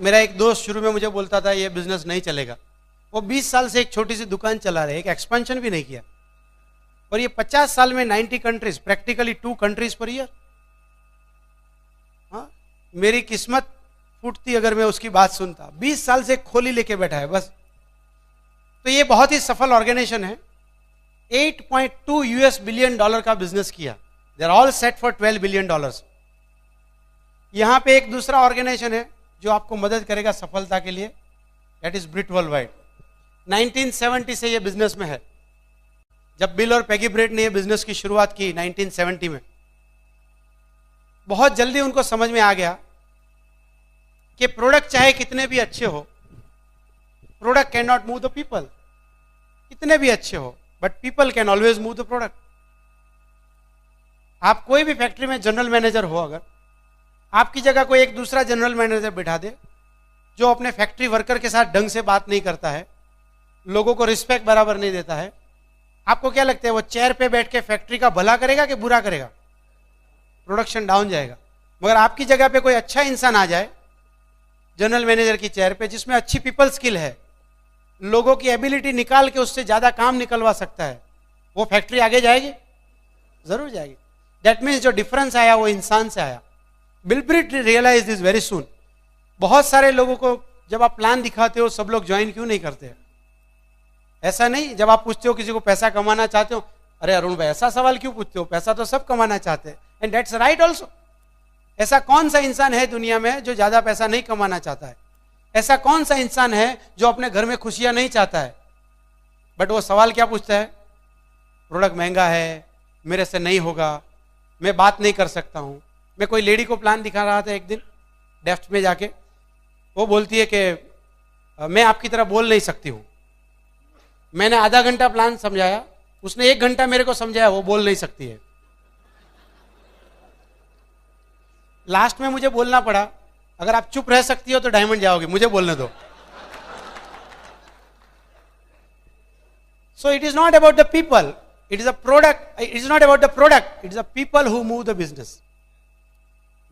मेरा एक दोस्त शुरू में मुझे बोलता था ये बिजनेस नहीं चलेगा। वो 20 साल से एक छोटी सी दुकान चला रहे, एक एक्सपेंशन भी नहीं किया, और ये 50 साल में 90 countries, practically 2 countries per year. हाँ, मेरी किस्मत फूटती अगर मैं उसकी बात सुनता। 20 साल से खोली लेके बैठा है बस। तो ये बहुत ही सफल ऑर्गेनाइजेशन है। 8.2 US बिलियन डॉलर का बिजनेस किया। They are all set for 12 billion dollars. यहां पे एक दूसरा ऑर्गेनाइजेशन है जो आपको मदद करेगा सफलता के लिए, दैट इज ब्रिट वर्ल्डवाइड। 1970 से ये बिजनेस में है। जब बिल और पेगी ब्रिट ने ये बिजनेस की शुरुआत की 1970 में, बहुत जल्दी उनको समझ में आ गया कि प्रोडक्ट चाहे कितने भी अच्छे हो, product can not move the people. कितने भी अच्छे हो, but people can always move the product. आप कोई भी फैक्ट्री में जनरल मैनेजर हो, अगर आपकी जगह कोई एक दूसरा जनरल मैनेजर बिठा दे जो अपने फैक्ट्री वर्कर के साथ ढंग से बात नहीं करता है, लोगों को रिस्पेक्ट बराबर नहीं देता है, आपको क्या लगता है वो चेयर पे बैठ के फैक्ट्री का भला करेगा कि बुरा करेगा? प्रोडक्शन डाउन जाएगा। मगर आपकी जगह पे कोई अच्छा इंसान आ जाए जनरल मैनेजर की चेयर पे, जिसमें अच्छी पीपल स्किल है, लोगों की एबिलिटी निकाल के उससे ज्यादा काम निकलवा सकता है, वो फैक्ट्री आगे जाएगी? जरूर जाएगी। दैट मीन्स जो डिफरेंस आया वो इंसान से आया। Bill Britt realise this very soon. बहुत सारे लोगों को जब आप प्लान दिखाते हो सब लोग ज्वाइन क्यों नहीं करते? ऐसा नहीं, जब आप पूछते हो किसी को पैसा कमाना चाहते हो, अरे अरुण भाई ऐसा सवाल क्यों पूछते हो, पैसा तो सब कमाना चाहते हैं, एंड दैट्स राइट ऑल्सो। ऐसा कौन सा इंसान है दुनिया में जो ज्यादा पैसा नहीं कमाना चाहता है? ऐसा कौन सा इंसान है जो अपने घर में खुशियां नहीं चाहता है? बट वो सवाल क्या पूछता है? प्रोडक्ट महंगा है, मेरे से नहीं होगा, मैं बात नहीं कर सकता हूं। मैं कोई लेडी को प्लान दिखा रहा था एक दिन डेफ्ट में जाके, वो बोलती है कि मैं आपकी तरह बोल नहीं सकती हूं। मैंने आधा घंटा प्लान समझाया, उसने 1 घंटा मेरे को समझाया, वो बोल नहीं सकती है। लास्ट में मुझे बोलना पड़ा, अगर आप चुप रह सकती हो तो डायमंड जाओगे, मुझे बोलने दो। So it is not about the people, it is a product, it is not about the product, it is the people who move the business.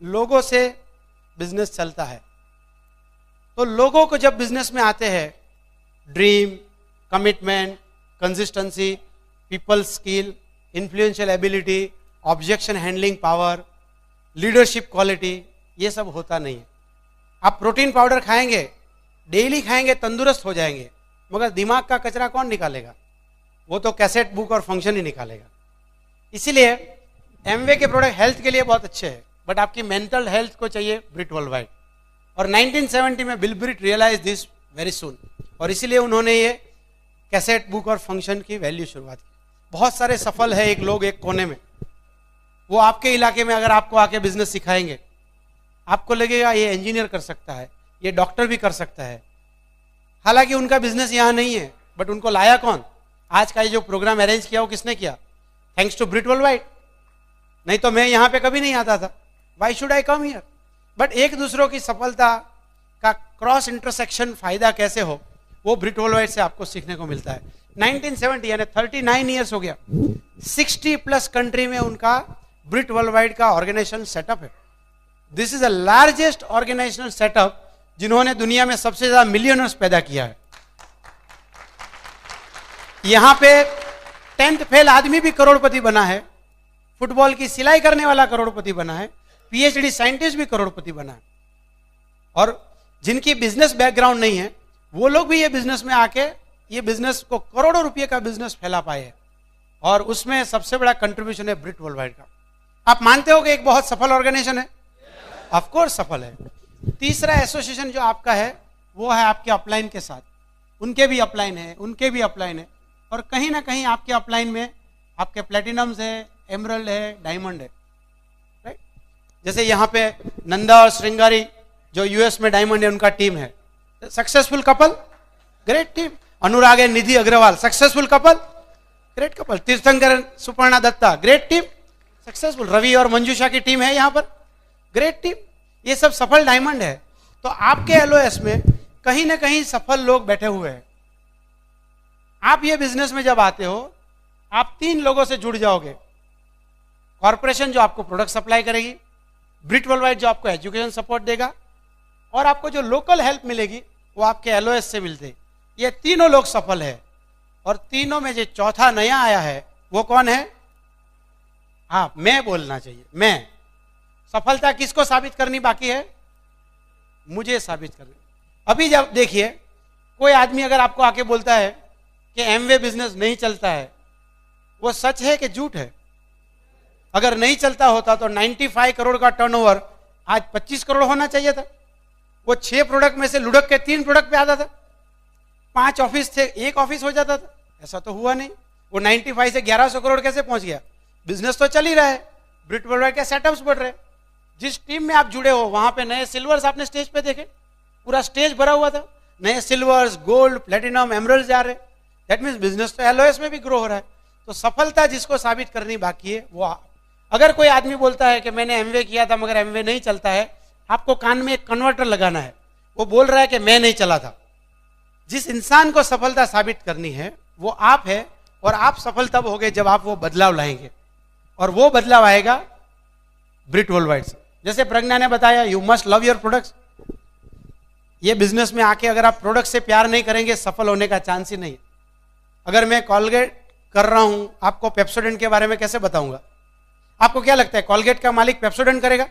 लोगों से बिजनेस चलता है। तो लोगों को जब बिजनेस में आते हैं, dream, commitment, consistency, people skill, influential ability, objection handling power, leadership quality, ये सब होता नहीं है। आप प्रोटीन पाउडर खाएंगे, डेली खाएंगे, तंदुरुस्त हो जाएंगे, मगर दिमाग का कचरा कौन निकालेगा? वो तो कैसेट बुक और फंक्शन ही निकालेगा। इसीलिए एमवे के प्रोडक्ट हेल्थ के लिए बहुत अच्छे हैं, बट आपकी मेंटल हेल्थ को चाहिए ब्रिट वर्ल्ड वाइड। और 1970 में Bill Britt realise this very soon, और इसीलिए उन्होंने ये कैसेट बुक और फंक्शन की वैल्यू शुरुआत की। बहुत सारे सफल है एक लोग एक कोने में, वो आपके इलाके में अगर आपको आके बिजनेस सिखाएंगे, आपको लगेगा ये इंजीनियर कर सकता है, ये डॉक्टर भी कर सकता है। हालांकि उनका बिजनेस यहाँ नहीं है, बट उनको लाया कौन? आज का ये जो प्रोग्राम अरेंज किया वो किसने किया? Thanks to Britt world Wide. नहीं तो मैं यहाँ पे कभी नहीं आता था। Why should I come here? But एक दूसरों की सफलता का क्रॉस इंटरसेक्शन फायदा कैसे हो, वो ब्रिट वर्ल्ड वाइड से आपको सीखने को मिलता है। 1970 यानी 39 ईयर्स हो गया, 60+ कंट्री में उनका ब्रिट वर्ल्ड वाइड का ऑर्गेनाइजेशन सेटअप है। This is the largest organisational setup जिन्होंने दुनिया में सबसे ज्यादा मिलियनर्स पैदा किया है। यहां पे 10th फेल आदमी भी करोड़पति बना है, फुटबॉल की सिलाई करने वाला करोड़पति बना है, पीएचडी साइंटिस्ट भी करोड़पति बना है। और जिनकी बिजनेस बैकग्राउंड नहीं है, वो लोग भी ये बिजनेस में आके ये बिजनेस को करोड़ों रुपए का बिजनेस फैला पाए हैं। और उसमें सबसे बड़ा कंट्रीब्यूशन है ब्रिट वर्ल्ड वाइड का। आप मानते हो कि एक बहुत सफल ऑर्गेनाइजेशन है? ऑफ कोर्स सफल है। तीसरा एसोसिएशन जो आपका है वो है आपके अपलाइन के साथ, उनके भी अपलाइन है, उनके भी अपलाइन है, और कहीं ना कहीं आपके अपलाइन में आपके प्लेटिनम्स है, एमरल्ड है, डायमंड है, राइट? जैसे यहाँ पे नंदा और श्रृंगारी जो यूएस में डायमंड है, उनका टीम है। Successful couple, great team. Anurag and Nidhi Agarwal, successful couple, great couple. Tirthankar Suparna Datta, great team, successful. Ravi और मंजूषा की टीम है यहाँ पर, ग्रेट टीम। ये सब सफल डायमंड है। तो आपके एलओएस में कहीं ना कहीं सफल लोग बैठे हुए हैं। आप ये बिजनेस में जब आते हो, आप 3 लोगों से जुड़ जाओगे। कॉर्पोरेशन जो आपको प्रोडक्ट सप्लाई करेगी, ब्रिट वर्ल्ड वाइड जो आपको एजुकेशन सपोर्ट देगा, और आपको जो लोकल हेल्प मिलेगी वो आपके एलओएस से मिलते। ये तीनों लोग सफल है। और तीनों में जो चौथा नया आया है वो कौन है? हाँ, मैं बोलना चाहिए। मैं। सफलता किसको साबित करनी बाकी है? मुझे साबित करनी। अभी जब देखिए, कोई आदमी अगर आपको आके बोलता है कि एमवे बिजनेस नहीं चलता है, वो सच है कि झूठ है? अगर नहीं चलता होता तो 95 करोड़ का टर्नओवर आज 25 करोड़ होना चाहिए था। वो 6 प्रोडक्ट में से लुढ़क के 3 प्रोडक्ट पे आता था। 5 ऑफिस थे, 1 ऑफिस हो जाता था। ऐसा तो हुआ नहीं। वो 95 से 1100 करोड़ कैसे पहुंच गया? बिजनेस तो चल ही रहा है, ब्रिट वर्ल्ड वाइड के सेटअप्स बढ़ रहे हैं। जिस टीम में आप जुड़े हो वहां पे नए सिल्वर्स आपने स्टेज पे देखे, पूरा स्टेज भरा हुआ था। नए सिल्वर्स, गोल्ड, प्लेटिनम, एमरल्ड जा रहे। दैट मीन्स बिजनेस तो एलओएस में भी ग्रो हो रहा है। तो सफलता जिसको साबित करनी बाकी है वो अगर कोई आदमी बोलता है कि मैंने एमवे किया था मगर एमवे नहीं चलता है, आपको कान में एक कन्वर्टर लगाना है। वो बोल रहा है कि मैं नहीं चला था। जिस इंसान को सफलता साबित करनी है वो आप है, और आप सफल तब होगे जब आप वो बदलाव लाएंगे, और वो बदलाव आएगा ब्रिट वर्ल्ड वाइड से। जैसे प्रज्ञा ने बताया, you must love your products. ये बिजनेस में आके अगर आप प्रोडक्ट से प्यार नहीं करेंगे, सफल होने का चांस ही नहीं है। अगर मैं कॉलगेट कर रहा हूं, आपको पेप्सोडेंट के बारे में कैसे बताऊंगा? आपको क्या लगता है कॉलगेट का मालिक पेप्सोडेंट करेगा?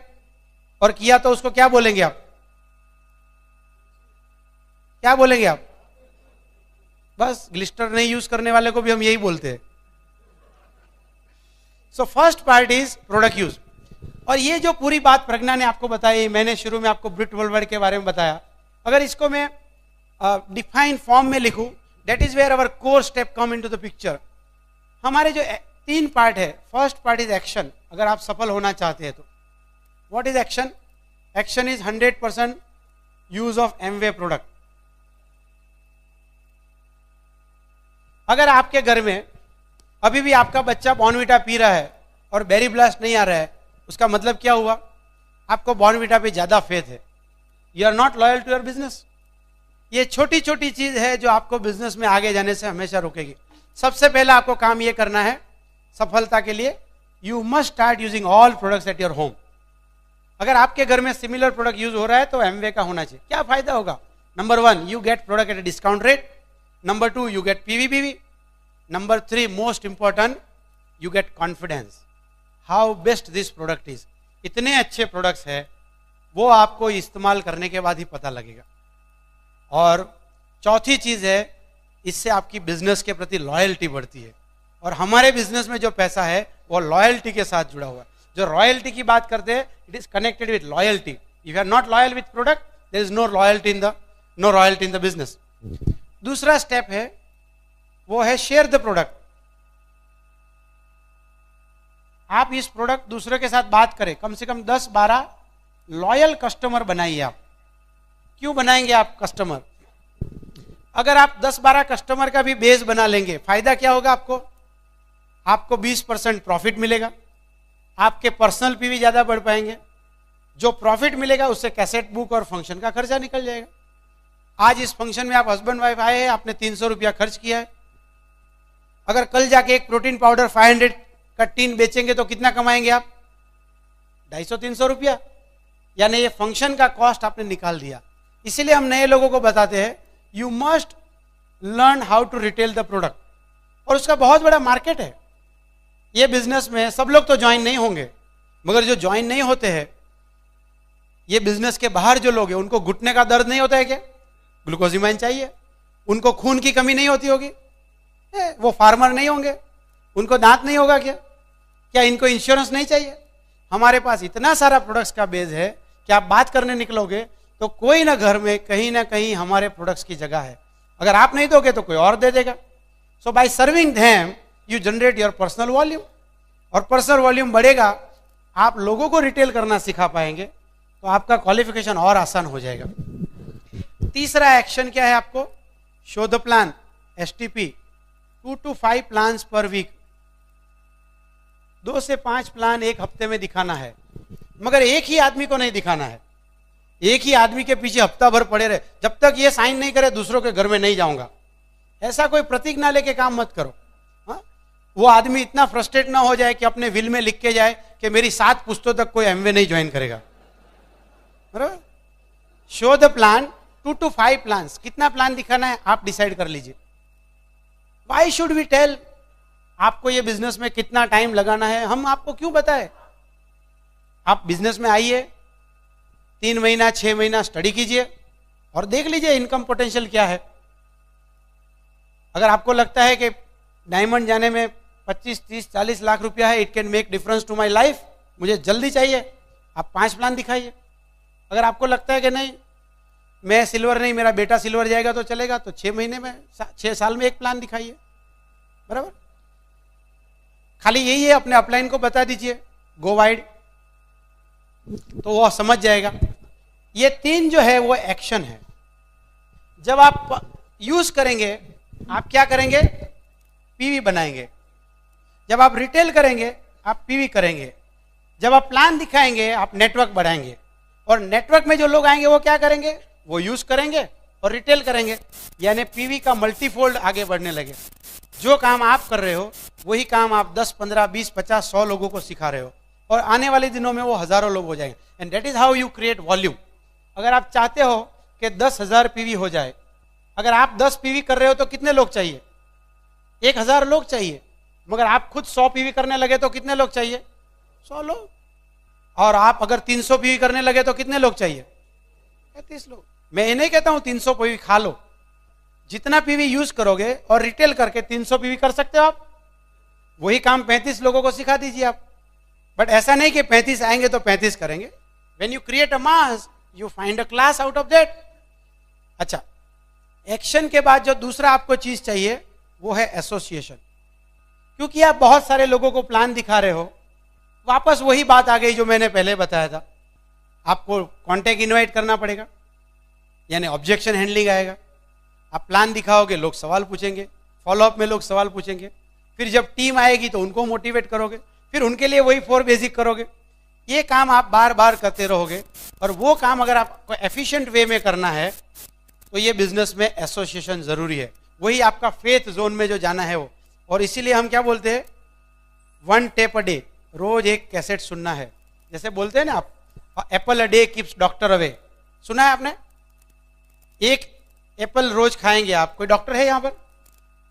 और किया तो उसको क्या बोलेंगे आप? क्या बोलेंगे आप? बस ग्लिस्टर नहीं यूज करने वाले को भी हम यही बोलते हैं। So first part is product use. और ये जो पूरी बात प्रज्ञा ने आपको बताई, मैंने शुरू में आपको ब्रिट वर्ल्ड वाइड के बारे में बताया, अगर इसको मैं डिफाइन फॉर्म में लिखूं, that is where our core step come into the picture. हमारे जो 3 पार्ट है, फर्स्ट पार्ट इज एक्शन। अगर आप सफल होना चाहते हैं तो what is action? Action is 100% use of Amway product. अगर आपके घर में अभी भी आपका बच्चा बॉर्नविटा पी रहा है और बेरी ब्लास्ट नहीं आ रहा है, उसका मतलब क्या हुआ? आपको बॉर्नविटा पे ज्यादा फेथ है, you are not loyal to your business. ये छोटी छोटी चीज है जो आपको बिजनेस में आगे जाने से हमेशा रोकेगी। सबसे पहला आपको काम ये करना है सफलता के लिए, you must start using all products at your home. अगर आपके घर में सिमिलर प्रोडक्ट यूज हो रहा है तो एमवे का होना चाहिए। क्या फायदा होगा? Number 1, you get product at a discount rate. Number 2, you get PV PV. Number 3, most important, you get confidence how best this product is. इतने अच्छे प्रोडक्ट्स है वो आपको इस्तेमाल करने के बाद ही पता लगेगा। और चौथी चीज है, इससे आपकी बिजनेस के प्रति लॉयल्टी बढ़ती है। और हमारे बिजनेस में जो पैसा है वो लॉयल्टी के साथ जुड़ा हुआ है। जो रॉयल्टी की बात करते हैं, it is connected with loyalty. If you are not loyal with product, there is no royalty in the business. दूसरा स्टेप है वो है शेयर द प्रोडक्ट। आप इस प्रोडक्ट दूसरे के साथ बात करें, कम से कम 10-12 लॉयल कस्टमर बनाइए आप। क्यों बनाएंगे आप कस्टमर? अगर आप 10-12 कस्टमर का भी बेस बना लेंगे, फायदा क्या होगा आपको? आपको 20% प्रॉफिट मिलेगा, आपके पर्सनल पीवी ज्यादा बढ़ पाएंगे, जो प्रॉफिट मिलेगा उससे कैसेट बुक और फंक्शन का खर्चा निकल जाएगा। आज इस फंक्शन में आप हस्बैंड वाइफ आए हैं, आपने 300 रुपया खर्च किया है। अगर कल जाके एक प्रोटीन पाउडर 500 का टीन बेचेंगे तो कितना कमाएंगे आप? 250-300 रुपया। यानी ये फंक्शन का कॉस्ट आपने निकाल दिया। इसीलिए हम नए लोगों को बताते हैं, you must learn how to retail the product. और उसका बहुत बड़ा मार्केट है। ये बिजनेस में सब लोग तो ज्वाइन नहीं होंगे, मगर जो ज्वाइन नहीं होते हैं, ये बिजनेस के बाहर जो लोग हैं, उनको घुटने का दर्द नहीं होता है क्या? ग्लूकोजिमाइन चाहिए। उनको खून की कमी नहीं होती होगी? वो फार्मर नहीं होंगे, उनको दांत नहीं होगा क्या? क्या इनको इंश्योरेंस नहीं चाहिए? हमारे पास इतना सारा प्रोडक्ट्स का बेस है कि आप बात करने निकलोगे तो कोई ना घर में कहीं ना कहीं हमारे प्रोडक्ट्स की जगह है। अगर आप नहीं दोगे तो कोई और दे देगा। So by serving them you generate your personal volume, और पर्सनल वॉल्यूम बढ़ेगा, आप लोगों को रिटेल करना सिखा पाएंगे, तो आपका क्वालिफिकेशन और आसान हो जाएगा। तीसरा एक्शन क्या है आपको? Show the plan, STP, 2 to 5 plans per week. 2 से 5 प्लान एक हफ्ते में दिखाना है, मगर एक ही आदमी को नहीं दिखाना है। एक ही आदमी के पीछे हफ्ता भर पड़े रहे, जब तक ये साइन नहीं करे दूसरों के घर में नहीं जाऊंगा, ऐसा कोई प्रतिज्ञा लेके काम मत करो। हाँ? वो आदमी इतना फ्रस्ट्रेट ना हो जाए कि अपने विल में लिख के जाए कि मेरी 7 पुश्तों तक कोई एमवे नहीं ज्वाइन करेगा। बराबर? Show the plan, 2 to 5 plans. कितना प्लान दिखाना है आप डिसाइड कर लीजिए। Why should we tell? आपको ये बिजनेस में कितना टाइम लगाना है हम आपको क्यों बताएं? आप बिजनेस में आइए, 3 महीना 6 महीना स्टडी कीजिए और देख लीजिए इनकम पोटेंशियल क्या है। अगर आपको लगता है कि डायमंड जाने में 25, 30, 40 लाख रुपया है, it can make difference to my life, मुझे जल्दी चाहिए, आप 5 प्लान दिखाइए। अगर आपको लगता है कि नहीं मैं सिल्वर नहीं, मेरा बेटा सिल्वर जाएगा तो चलेगा, तो 6 महीने में 6 साल में 1 प्लान दिखाइए। बराबर? खाली यही है, अपने अपलाइन को बता दीजिए गो वाइड, तो वो समझ जाएगा। ये 3 जो है वो एक्शन है। जब आप यूज करेंगे, आप क्या करेंगे? पीवी बनाएंगे। जब आप रिटेल करेंगे आप पीवी करेंगे। जब आप प्लान दिखाएंगे आप नेटवर्क बढ़ाएंगे, और नेटवर्क में जो लोग आएंगे वो क्या करेंगे? वो यूज करेंगे और रिटेल करेंगे, यानी पीवी का मल्टीफोल्ड आगे बढ़ने लगे। जो काम आप कर रहे हो वही काम आप 10, 15, 20, 50, 100 लोगों को सिखा रहे हो, और आने वाले दिनों में वो हजारों लोग हो जाएंगे। And that is how you create volume. अगर आप चाहते हो कि 10,000 पीवी हो जाए, अगर आप 10 पीवी कर रहे हो तो कितने लोग चाहिए? 1,000 लोग चाहिए। मगर आप खुद 100 पीवी करने लगे तो कितने लोग चाहिए? 100 लोग। और आप अगर 300 पीवी करने लगे तो कितने लोग चाहिए? 35 लोग। मैं ये नहीं कहता हूं 300 पीवी खा लो, जितना पीवी यूज करोगे और रिटेल करके 300 पीवी कर सकते हो आप। वही काम 35 लोगों को सिखा दीजिए आप। बट ऐसा नहीं कि 35 आएंगे तो 35 करेंगे। When you create a mass you find a class out of that. अच्छा, एक्शन के बाद जो दूसरा आपको चीज चाहिए वो है एसोसिएशन। क्योंकि आप बहुत सारे लोगों को प्लान दिखा रहे हो, वापस वही बात आ गई जो मैंने पहले बताया था, आपको कॉन्टेक्ट इनवाइट करना पड़ेगा। यानी ऑब्जेक्शन हैंडलिंग आएगा। आप प्लान दिखाओगे, लोग सवाल पूछेंगे, फॉलोअप में लोग सवाल पूछेंगे, फिर जब टीम आएगी तो उनको मोटिवेट करोगे, फिर उनके लिए वही 4 बेसिक करोगे। ये काम आप बार बार करते रहोगे, और वो काम अगर आपको एफिशिएंट वे में करना है तो ये बिजनेस में एसोसिएशन जरूरी है। वही आपका फेथ जोन में जो जाना है वो। और इसीलिए हम क्या बोलते हैं, 1 टेप अ डे, रोज एक कैसेट सुनना है। जैसे बोलते हैं ना आप, Apple a day keeps doctor away, सुना है आपने? एक एप्पल रोज खाएंगे आप, कोई डॉक्टर है यहाँ पर?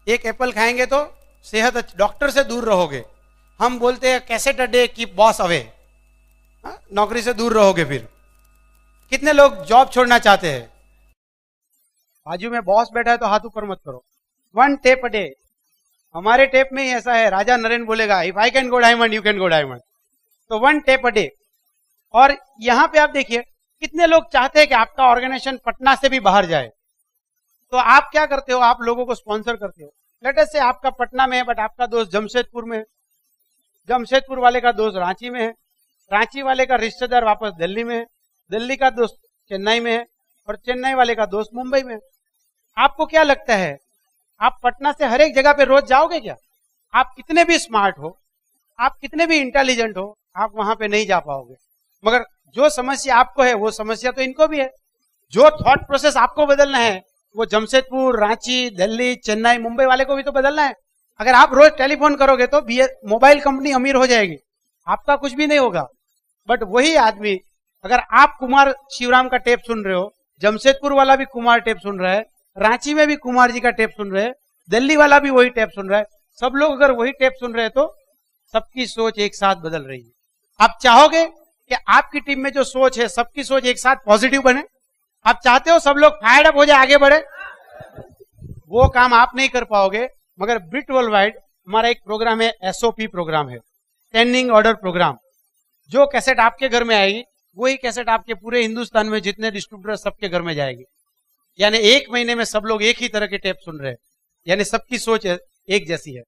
एक एप्पल खाएंगे तो सेहत, डॉक्टर से दूर रहोगे। हम बोलते हैं cassette a day keep boss away, नौकरी से दूर रहोगे। फिर कितने लोग जॉब छोड़ना चाहते हैं? बाजू में बॉस बैठा है तो हाथ ऊपर मत करो। 1 टेप अ डे, हमारे टेप में ही ऐसा है, राजा नरेन बोलेगा if I can go diamond you can go diamond. तो 1 टेप अ डे। और यहां पे आप देखिए कितने लोग चाहते हैं कि आपका ऑर्गेनाइजेशन पटना से भी बाहर जाए, तो आप क्या करते हो, आप लोगों को स्पॉन्सर करते हो। लेट अस से आपका पटना में है बट आपका दोस्त जमशेदपुर में है, जमशेदपुर वाले का दोस्त रांची में है, रांची वाले का रिश्तेदार वापस दिल्ली में है, दिल्ली का दोस्त चेन्नई में है, और चेन्नई वाले का दोस्त मुंबई में है। आपको क्या लगता है आप पटना से हर एक जगह पे रोज जाओगे क्या? आप कितने भी स्मार्ट हो, आप कितने भी इंटेलिजेंट हो, आप वहां पे नहीं जा पाओगे। मगर जो समस्या आपको है वो समस्या तो इनको भी है। जो थॉट प्रोसेस आपको बदलना है वो जमशेदपुर, रांची, दिल्ली, चेन्नई, मुंबई वाले को भी तो बदलना है। अगर आप रोज टेलीफोन करोगे तो मोबाइल कंपनी अमीर हो जाएगी, आपका कुछ भी नहीं होगा। बट वही आदमी, अगर आप कुमार शिवराम का टेप सुन रहे हो, जमशेदपुर वाला भी कुमार टेप सुन रहा है, रांची में भी कुमार जी का टेप सुन रहे हैं, दिल्ली वाला भी वही टेप सुन रहा है, सब लोग अगर वही टेप सुन रहे हैं तो सबकी सोच एक साथ बदल रही है। आप चाहोगे कि आपकी टीम में जो सोच है सबकी सोच एक साथ पॉजिटिव बने? आप चाहते हो सब लोग फायर्ड अप हो जाए, आगे बढ़े? वो काम आप नहीं कर पाओगे। मगर ब्रिट वर्ल्ड वाइड हमारा एक प्रोग्राम है, एसओपी प्रोग्राम है, स्टैंडिंग ऑर्डर प्रोग्राम। जो कैसेट आपके घर में आएगी वही कैसेट आपके पूरे हिंदुस्तान में जितने डिस्ट्रीब्यूटर सबके घर में जाएगी। यानी 1 महीने में सब लोग एक ही तरह के टेप सुन रहे हैं, यानी सबकी सोच एक जैसी है।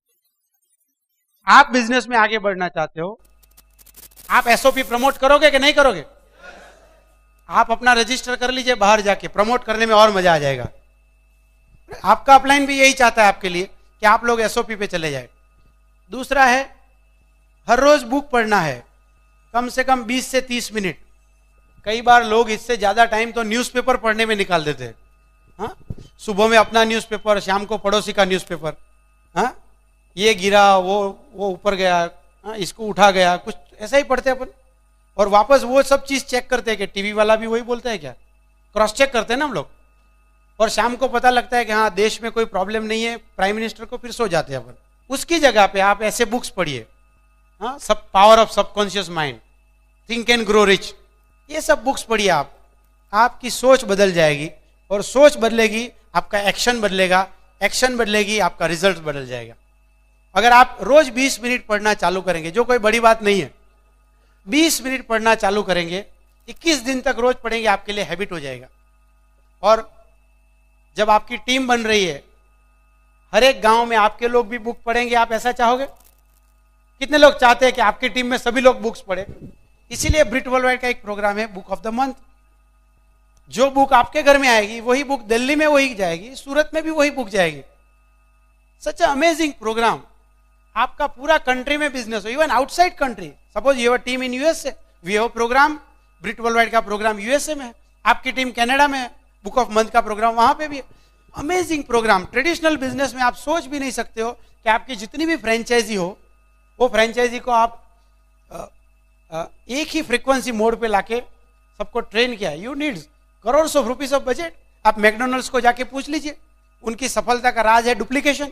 आप बिजनेस में आगे बढ़ना चाहते हो, आप एसओपी प्रमोट करोगे कि नहीं करोगे? आप अपना रजिस्टर कर लीजिए, बाहर जाके प्रमोट करने में और मजा आ जाएगा। आपका अपलाइन भी यही चाहता है आपके लिए कि आप लोग एसओपी पे चले जाए। दूसरा है, हर रोज बुक पढ़ना है, कम से कम 20 से 30 मिनट। कई बार लोग इससे ज्यादा टाइम तो न्यूज़पेपर पढ़ने में निकाल देते हैं। हाँ, सुबह में अपना न्यूज़पेपर, शाम को पड़ोसी का न्यूज़पेपर। हाँ, ये गिरा, वो ऊपर गया, हाँ, इसको उठा गया, कुछ ऐसा ही पढ़ते अपन। और वापस वो सब चीज चेक करते हैं कि टीवी वाला भी वही बोलता है क्या, क्रॉस चेक करते हैं ना हम लोग। और शाम को पता लगता है कि हाँ देश में कोई प्रॉब्लम नहीं है, प्राइम मिनिस्टर को, फिर सो जाते हैं अपन। उसकी जगह पे आप ऐसे बुक्स पढ़िए, हाँ, सब power of subconscious mind, think and grow rich, ये सब बुक्स पढ़िए आप। आपकी सोच बदल जाएगी, और सोच बदलेगी आपका एक्शन बदलेगा, एक्शन बदलेगी आपका रिजल्ट बदल जाएगा। अगर आप रोज 20 मिनट पढ़ना चालू करेंगे, जो कोई बड़ी बात नहीं है, 20 मिनट पढ़ना चालू करेंगे, 21 दिन तक रोज पढ़ेंगे, आपके लिए हैबिट हो जाएगा। और जब आपकी टीम बन रही है, हर एक गांव में आपके लोग भी बुक पढ़ेंगे, आप ऐसा चाहोगे? कितने लोग चाहते हैं कि आपकी टीम में सभी लोग बुक्स पढ़े? इसीलिए ब्रिट वर्ल्ड वाइड का एक प्रोग्राम है, बुक ऑफ द मंथ। जो बुक आपके घर में आएगी वही बुक दिल्ली में वही जाएगी, सूरत में भी वही बुक जाएगी। Such amazing programme. आपका पूरा कंट्री में बिजनेस हो, even outside country. Suppose you have a team in USA, we have programme, Britt world wide का प्रोग्राम यूएसए में है, आपकी टीम कनाडा में है, बुक ऑफ मंथ का प्रोग्राम वहां पे भी है। Amazing programme. ट्रेडिशनल बिजनेस में आप सोच भी नहीं सकते हो कि आपकी जितनी भी फ्रेंचाइजी हो, वो फ्रेंचाइजी को आप एक ही फ्रीक्वेंसी मोड पे लाके सबको ट्रेन किया। You needs crores of rupees of budget. आप मैकडोनल्ड्स को जाके पूछ लीजिए, उनकी सफलता का राज है डुप्लीकेशन,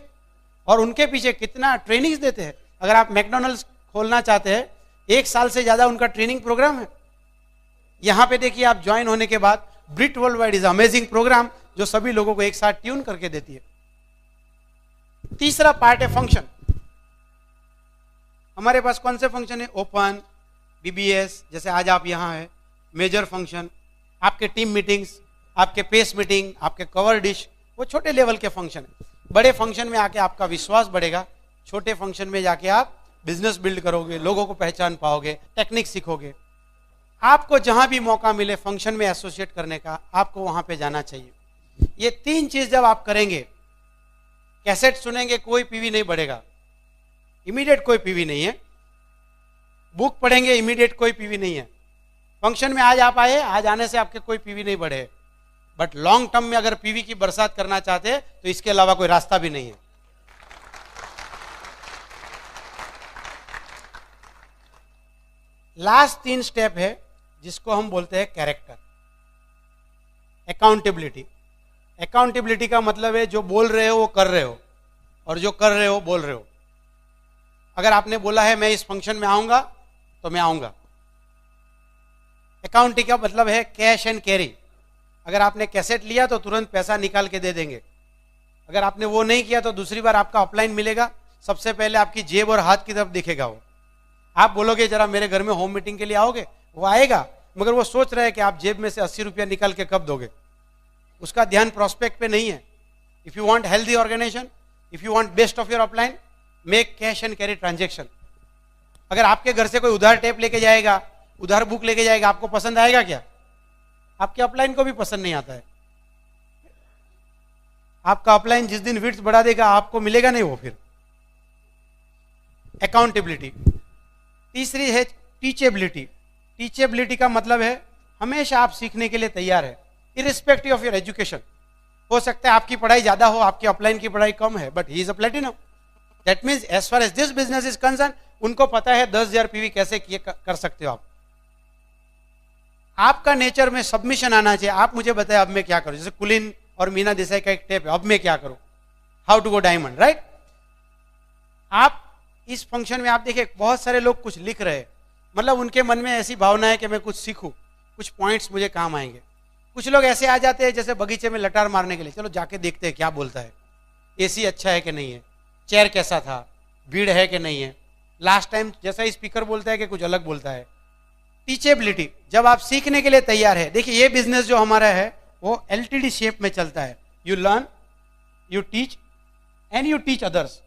और उनके पीछे कितना ट्रेनिंग्स देते हैं। अगर आप मैकडोनल्ड्स खोलना चाहते हैं, 1 साल से ज्यादा उनका ट्रेनिंग प्रोग्राम है। यहां पे देखिए, आप ज्वाइन होने के बाद Britt world Wide is amazing programme, जो सभी लोगों को एक साथ ट्यून करके देती है। तीसरा पार्ट है फंक्शन। हमारे पास कौन से फंक्शन है? ओपन, बीबीएस, जैसे आज आप यहां है, मेजर फंक्शन, आपके टीम मीटिंग्स, आपके पेस मीटिंग, आपके कवर डिश, वो छोटे लेवल के फंक्शन है। बड़े फंक्शन में आके आपका विश्वास बढ़ेगा, छोटे फंक्शन में जाके आप बिजनेस बिल्ड करोगे, लोगों को पहचान पाओगे, टेक्निक सीखोगे। आपको जहां भी मौका मिले फंक्शन में एसोसिएट करने का, आपको वहां पे जाना चाहिए। ये 3 चीज जब आप करेंगे, कैसेट सुनेंगे कोई पीवी नहीं बढ़ेगा, इमीडिएट कोई पीवी नहीं है, बुक पढ़ेंगे इमीडिएट कोई पीवी नहीं है, फंक्शन में आज आप आए, आज आने से आपके कोई पीवी नहीं बढ़े, बट लॉन्ग टर्म में अगर पीवी की बरसात करना चाहते हैं तो इसके अलावा कोई रास्ता भी नहीं है। लास्ट 3 स्टेप है जिसको हम बोलते हैं कैरेक्टर, अकाउंटेबिलिटी। अकाउंटेबिलिटी का मतलब है जो बोल रहे हो वो कर रहे हो, और जो कर रहे हो बोल रहे हो। अगर आपने बोला है मैं इस फंक्शन में आऊंगा तो मैं आऊंगा। अकाउंटिंग का मतलब है कैश एंड कैरी। अगर आपने कैसेट लिया तो तुरंत पैसा निकाल के दे देंगे, अगर आपने वो नहीं किया तो दूसरी बार आपका अपलाइन मिलेगा, सबसे पहले आपकी जेब और हाथ की तरफ दिखेगा वो। आप बोलोगे जरा मेरे घर में होम मीटिंग के लिए आओगे, वो आएगा, मगर वो सोच रहा है कि आप जेब में से 80 रुपया निकाल के कब दोगे, उसका ध्यान प्रोस्पेक्ट पे नहीं है। If you want healthy organisation, if you want best of your upline, make cash and carry transaction. अगर आपके घर से कोई उधार टेप लेके जाएगा, उधार बुक लेके जाएगा, आपको पसंद आएगा क्या? आपके अपलाइन को भी पसंद नहीं आता है। आपका अपलाइन जिस दिन विड्थ बढ़ा देगा आपको मिलेगा नहीं वो फिर। अकाउंटेबिलिटी। तीसरी है टीचेबिलिटी। टीचेबिलिटी का मतलब है हमेशा आप सीखने के लिए तैयार है, इरिस्पेक्टिव ऑफ योर एजुकेशन। हो सकता है आपकी पढ़ाई ज्यादा हो, आपके अपलाइन की पढ़ाई कम है, but he is a platinum. That means as far as this business is concern, उनको पता है 10,000 पीवी कैसे कर सकते हो आप। आपका नेचर में सबमिशन आना चाहिए। आप मुझे बताएं अब मैं क्या करूं, जैसे कुलीन और मीना देसाई का एक टेप है, अब मैं क्या करूं, how to go diamond, right. आप इस फंक्शन में आप देखिए बहुत सारे लोग कुछ लिख रहे हैं, मतलब उनके मन में ऐसी भावना है कि मैं कुछ सीखूं, कुछ पॉइंट्स मुझे काम आएंगे। कुछ लोग ऐसे आ जाते हैं जैसे बगीचे में लटार मारने के लिए, चलो जाके देखते हैं क्या बोलता है, एसी अच्छा है कि नहीं है, चेयर कैसा था, भीड़ है कि नहीं है, लास्ट टाइम जैसा ही स्पीकर बोलता है कि कुछ अलग बोलता है। टीचेबिलिटी, जब आप सीखने के लिए तैयार है। देखिए ये बिजनेस जो हमारा है वो एलटीडी शेप में चलता है, you learn, you teach and you teach others.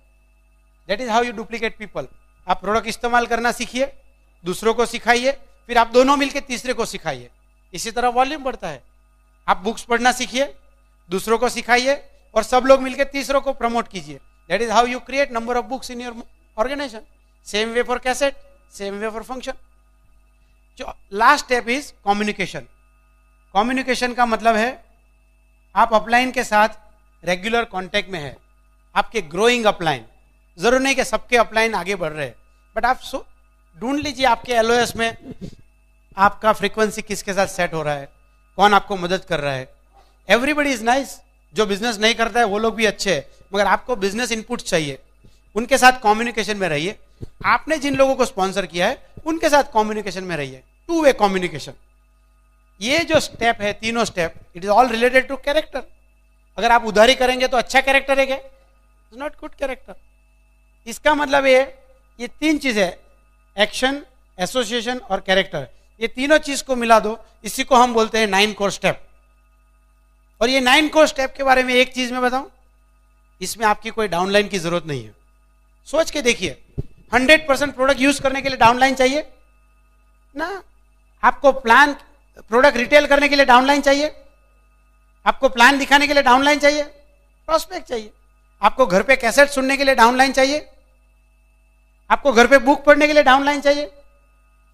That is how you duplicate people. आप प्रोडक्ट इस्तेमाल करना सीखिए, दूसरों को सिखाइए, फिर आप दोनों मिलकर तीसरे को सिखाइए, इसी तरह वॉल्यूम बढ़ता है। आप बुक्स पढ़ना सीखिए, दूसरों को सिखाइए, और सब लोग मिलकर तीसरों को प्रमोट कीजिए। That is how you create number of books in your organisation. Same way for cassette, same way for function. जो last step is communication. Communication का मतलब है आप अपलाइन के साथ रेगुलर कांटेक्ट में है, आपके ग्रोइंग अपलाइन। जरूर नहीं कि सबके अपलाइन आगे बढ़ रहे हैं, बट आप ढूंढ लीजिए आपके एलओएस में आपका फ्रीक्वेंसी किसके साथ सेट हो रहा है, कौन आपको मदद कर रहा है। एवरीबडी इज नाइस, जो बिजनेस नहीं करता है वो लोग भी अच्छे हैं, मगर आपको बिजनेस इनपुट चाहिए, उनके साथ कम्युनिकेशन में रहिए। आपने जिन लोगों को स्पॉन्सर किया है उनके साथ कम्युनिकेशन में रहिए, 2 वे कम्युनिकेशन। ये जो स्टेप है, तीनों step, it is all related to character. अगर आप उधारी करेंगे तो अच्छा कैरेक्टर है क्या? It's not good character. इसका मतलब ये 3 चीजें, एक्शन, एसोसिएशन और कैरेक्टर, ये तीनों चीज को मिला दो, इसी को हम बोलते हैं 9 कोर स्टेप। और ये 9 कोर स्टेप के बारे में एक चीज मैं बताऊं, इसमें आपकी कोई डाउनलाइन की जरूरत नहीं है। सोच के देखिए, 100% प्रोडक्ट यूज करने के लिए डाउनलाइन चाहिए ना? आपको प्लान प्रोडक्ट रिटेल करने के लिए डाउनलाइन चाहिए? आपको प्लान दिखाने के लिए डाउनलाइन चाहिए? प्रोस्पेक्ट चाहिए? आपको घर पे कैसेट सुनने के लिए डाउनलाइन चाहिए? आपको घर पे बुक पढ़ने के लिए डाउनलाइन चाहिए?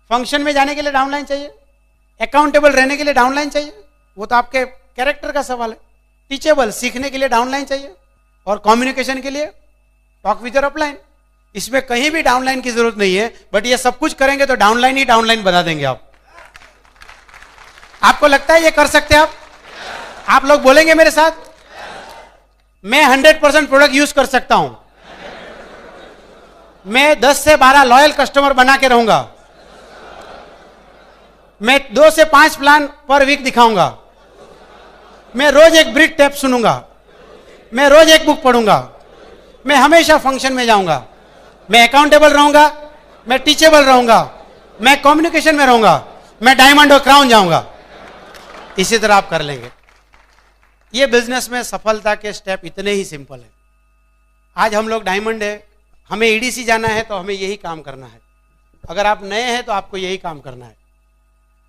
फंक्शन में जाने के लिए डाउनलाइन चाहिए? अकाउंटेबल रहने के लिए डाउनलाइन चाहिए? वो तो आपके कैरेक्टर का सवाल है। टीचेबल, सीखने के लिए डाउनलाइन चाहिए, और कम्युनिकेशन के लिए टॉक विद योर अपलाइन। इसमें कहीं भी डाउनलाइन की जरूरत नहीं है, बट ये सब कुछ करेंगे तो डाउनलाइन ही डाउनलाइन बना देंगे आप। आपको लगता है ये कर सकते हैं आप लोग बोलेंगे मेरे साथ, मैं 100% प्रोडक्ट यूज कर सकता हूं, मैं 10 से 12 लॉयल कस्टमर बना के रहूंगा, मैं 2 से 5 प्लान पर वीक दिखाऊंगा, मैं रोज एक ब्रीड टेप सुनूंगा, मैं रोज एक बुक पढ़ूंगा, मैं हमेशा फंक्शन में जाऊंगा, मैं अकाउंटेबल रहूंगा, मैं टीचेबल रहूंगा, मैं कम्युनिकेशन में रहूंगा, मैं डायमंड और क्राउन जाऊंगा। इसी तरह आप कर लेंगे। ये बिजनेस में सफलता के स्टेप इतने ही सिंपल है। आज हम लोग डायमंड है, हमें ईडीसी जाना है तो हमें यही काम करना है। अगर आप नए हैं तो आपको यही काम करना है।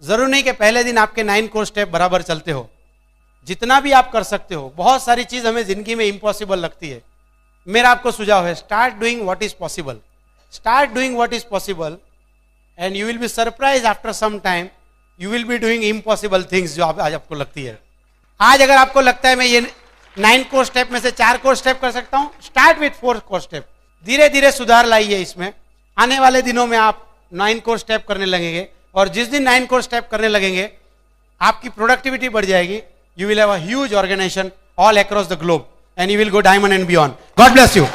जरूर नहीं कि पहले दिन आपके 9 कोर स्टेप बराबर चलते हो, जितना भी आप कर सकते हो। बहुत सारी चीज हमें जिंदगी में इम्पॉसिबल लगती है। मेरा आपको सुझाव है, start doing what is possible, start doing what is possible and you will be surprise after some time you will be doing impossible things जो आज आपको लगती है। आज अगर आपको लगता है मैं ये 9 कोर स्टेप में से 4 कोर स्टेप कर सकता हूं, स्टार्ट विथ 4 कोर स्टेप। धीरे धीरे सुधार लाइए इसमें। आने वाले दिनों में आप 9 कोर स्टेप करने लगेंगे और जिस दिन 9 कोर स्टेप करने लगेंगे आपकी प्रोडक्टिविटी बढ़ जाएगी। You will have a huge organisation all across the globe and you will go diamond and beyond. God bless you.